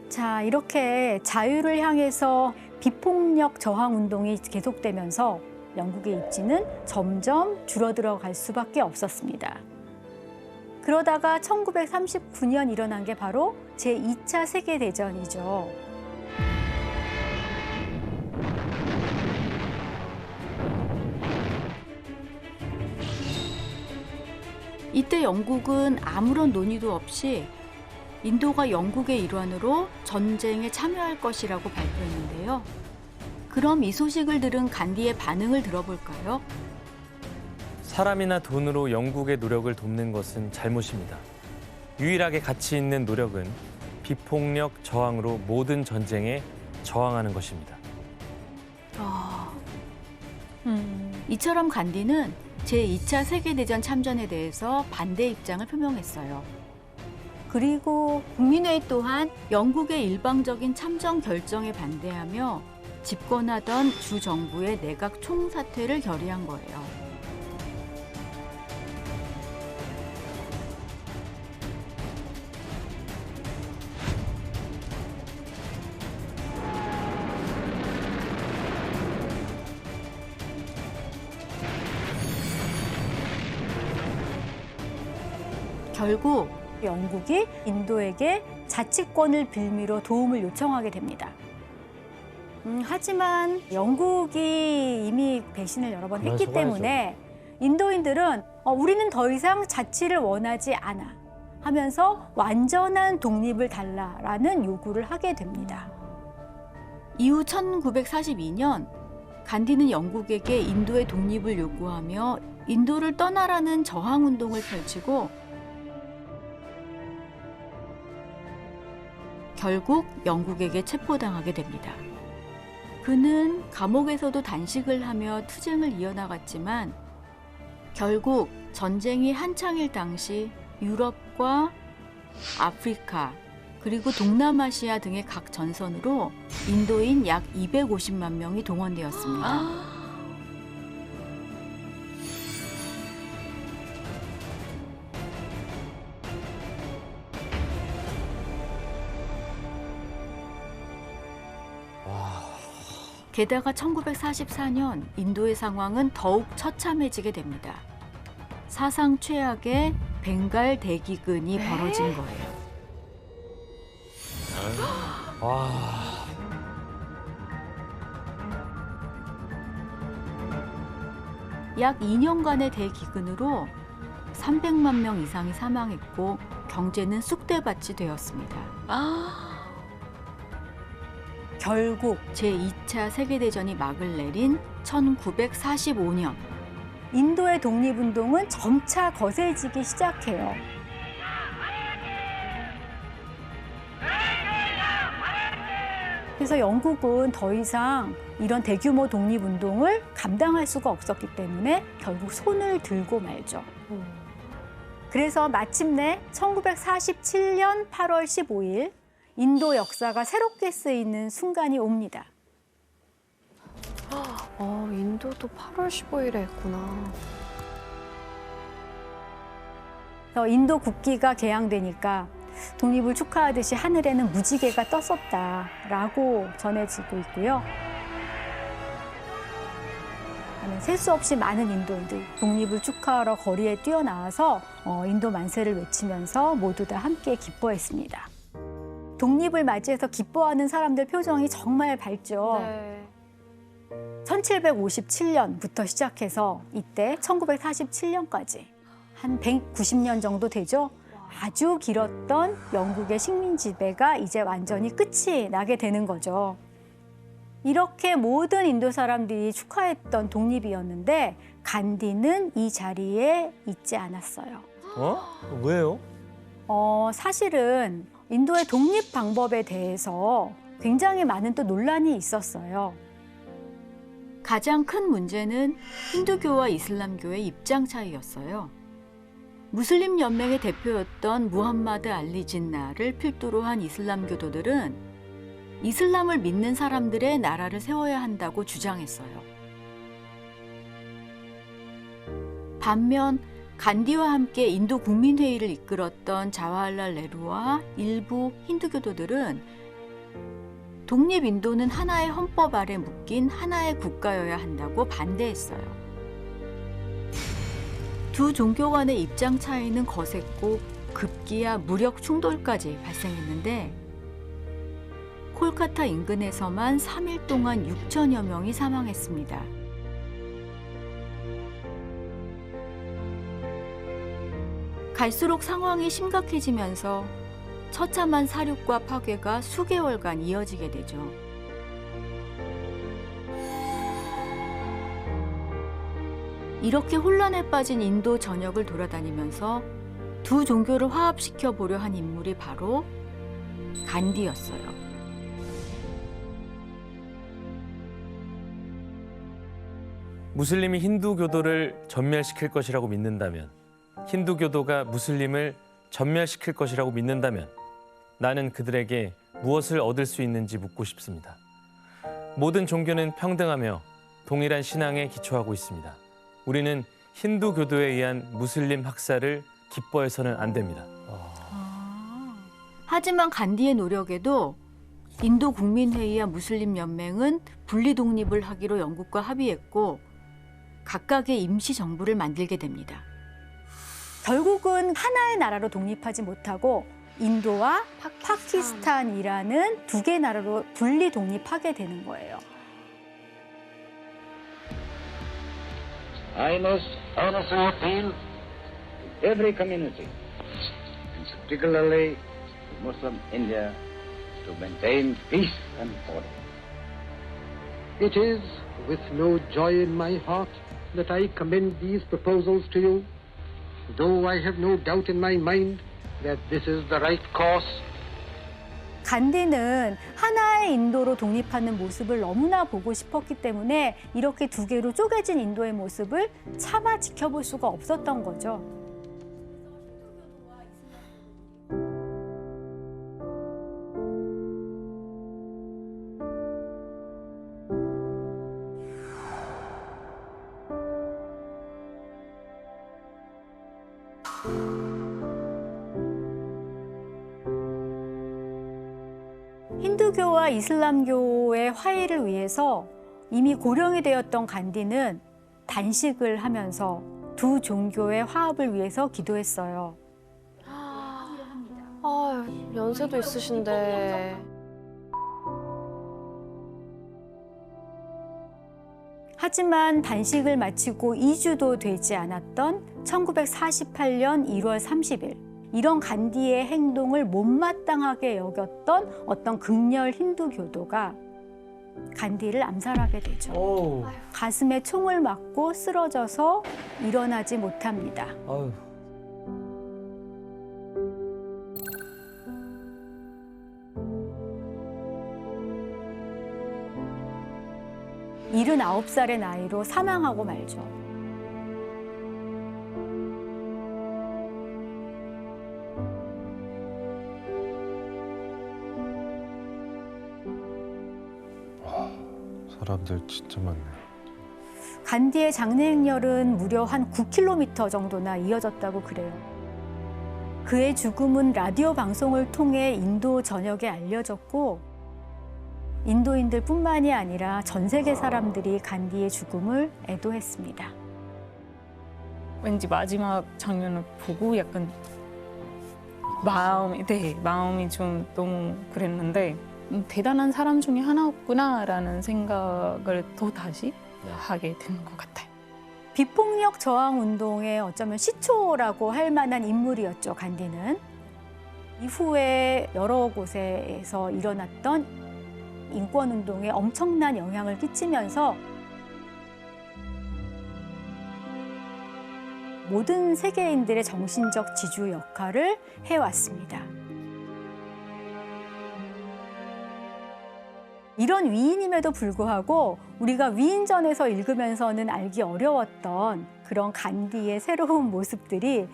자, 이렇게 자유를 향해서 비폭력 저항 운동이 계속되면서 영국의 입지는 점점 줄어들어 갈 수밖에 없었습니다. 그러다가 1939년 일어난 게 바로 제2차 세계대전이죠. 이때 영국은 아무런 논의도 없이 인도가 영국의 일원으로 전쟁에 참여할 것이라고 발표했는데요. 그럼 이 소식을 들은 간디의 반응을 들어볼까요? 사람이나 돈으로 영국의 노력을 돕는 것은 잘못입니다. 유일하게 가치 있는 노력은 비폭력 저항으로 모든 전쟁에 저항하는 것입니다. 이처럼 간디는 제2차 세계대전 참전에 대해서 반대 입장을 표명했어요. 그리고 국민회의 또한 영국의 일방적인 참전 결정에 반대하며 집권하던 주 정부의 내각 총사퇴를 결의한 거예요. 결국 영국이 인도에게 자치권을 빌미로 도움을 요청하게 됩니다. 하지만 영국이 이미 배신을 여러 번 했기 때문에 인도인들은 우리는 더 이상 자치를 원하지 않아 하면서 완전한 독립을 달라라는 요구를 하게 됩니다. 이후 1942년 간디는 영국에게 인도의 독립을 요구하며 인도를 떠나라는 저항운동을 펼치고 결국 영국에게 체포당하게 됩니다. 그는 감옥에서도 단식을 하며 투쟁을 이어나갔지만 결국 전쟁이 한창일 당시 유럽과 아프리카 그리고 동남아시아 등의 각 전선으로 인도인 약 250만 명이 동원되었습니다. 게다가 1944년 인도의 상황은 더욱 처참해지게 됩니다. 사상 최악의 벵갈 대기근이 벌어진 거예요. 약 2년간의 대기근으로 300만 명 이상이 사망했고 경제는 쑥대밭이 되었습니다. 결국 제2차 세계대전이 막을 내린 1945년 인도의 독립운동은 점차 거세지기 시작해요. 그래서 영국은 더 이상 이런 대규모 독립운동을 감당할 수가 없었기 때문에 결국 손을 들고 말죠. 그래서 마침내 1947년 8월 15일 인도 역사가 새롭게 쓰이는 순간이 옵니다. 인도도 8월 15일에 했구나. 인도 국기가 개양되니까 독립을 축하하듯이 하늘에는 무지개가 떴었다라고 전해지고 있고요. 셀 수 없이 많은 인도인들 독립을 축하하러 거리에 뛰어나와서 인도 만세를 외치면서 모두 다 함께 기뻐했습니다. 독립을 맞이해서 기뻐하는 사람들 표정이 정말 밝죠. 네. 1757년부터 시작해서 이때 1947년까지 한 190년 정도 되죠. 아주 길었던 영국의 식민 지배가 이제 완전히 끝이 나게 되는 거죠. 이렇게 모든 인도 사람들이 축하했던 독립이었는데 간디는 이 자리에 있지 않았어요. 왜요? 사실은 인도의 독립 방법에 대해서 굉장히 많은 또 논란이 있었어요. 가장 큰 문제는 힌두교와 이슬람교의 입장 차이였어요. 무슬림 연맹의 대표였던 무함마드 알리 진나를 필두로 한 이슬람교도들은 이슬람을 믿는 사람들의 나라를 세워야 한다고 주장했어요. 반면 간디와 함께 인도 국민회의를 이끌었던 자와할랄 네루와 일부 힌두교도들은 독립 인도는 하나의 헌법 아래 묶인 하나의 국가여야 한다고 반대했어요. 두 종교 간의 입장 차이는 거셌고 급기야 무력 충돌까지 발생했는데 콜카타 인근에서만 3일 동안 6천여 명이 사망했습니다. 갈수록 상황이 심각해지면서 처참한 사륙과 파괴가 수개월간 이어지게 되죠. 이렇게 혼란에 빠진 인도 전역을 돌아다니면서 두 종교를 화합시켜 보려 한 인물이 바로 간디였어요. 무슬림이 힌두교도를 전멸시킬 것이라고 믿는다면, 힌두교도가 무슬림을 전멸시킬 것이라고 믿는다면 나는 그들에게 무엇을 얻을 수 있는지 묻고 싶습니다. 모든 종교는 평등하며 동일한 신앙에 기초하고 있습니다. 우리는 힌두교도에 의한 무슬림 학살을 기뻐해서는 안 됩니다. 하지만 간디의 노력에도 인도 국민회의와 무슬림 연맹은 분리 독립을 하기로 영국과 합의했고 각각의 임시 정부를 만들게 됩니다. 결국은 하나의 나라로 독립하지 못하고 인도와 파키스탄이라는 두 개 나라로 분리 독립하게 되는 거예요. I most earnestly appeal to every community, and particularly to Muslim India, to maintain peace and order. It is with no joy in my heart that I commend these proposals to you, though I have no doubt in my mind that this is the right course. 간디는 하나의 인도로 독립하는 모습을 너무나 보고 싶었기 때문에 이렇게 두 개로 쪼개진 인도의 모습을 차마 지켜볼 수가 없었던 거죠. 힌두교와 이슬람교의 화해를 위해서 이미 고령이 되었던 간디는 단식을 하면서 두 종교의 화합을 위해서 기도했어요. 아, 연세도 있으신데. 하지만 단식을 마치고 2주도 되지 않았던 1948년 1월 30일 이런 간디의 행동을 못마땅하게 여겼던 어떤 극렬 힌두교도가 간디를 암살하게 되죠. 가슴에 총을 맞고 쓰러져서 일어나지 못합니다. 아유. 일흔아홉 살의 나이로 사망하고 말죠. 사람들 진짜 많네요. 간디의 장례 행렬은 무려 한 9km 정도나 이어졌다고 그래요. 그의 죽음은 라디오 방송을 통해 인도 전역에 알려졌고 인도인들뿐만이 아니라 전 세계 사람들이 간디의 죽음을 애도했습니다. 왠지 마지막 장면을 보고 약간 마음이 좀 너무 그랬는데 대단한 사람 중에 하나였구나라는 생각을 더 다시 하게 되는 것 같아요. 비폭력 저항 운동의 어쩌면 시초라고 할 만한 인물이었죠, 간디는. 이후에 여러 곳에서 일어났던 인권 운동에 엄청난 영향을 끼치면서 모든 세계인들의 정신적 지주 역할을 해왔습니다. 이런 위인임에도 불구하고 우리가 위인전에서 읽으면서는 알기 어려웠던 그런 간디의 새로운 모습들이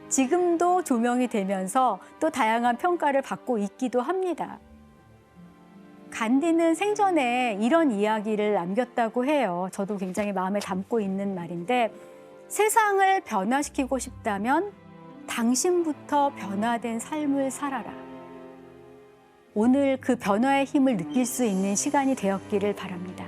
지금도 조명이 되면서 또 다양한 평가를 받고 있기도 합니다. 간디는 생전에 이런 이야기를 남겼다고 해요. 저도 굉장히 마음에 담고 있는 말인데 세상을 변화시키고 싶다면 당신부터 변화된 삶을 살아라. 오늘 그 변화의 힘을 느낄 수 있는 시간이 되었기를 바랍니다.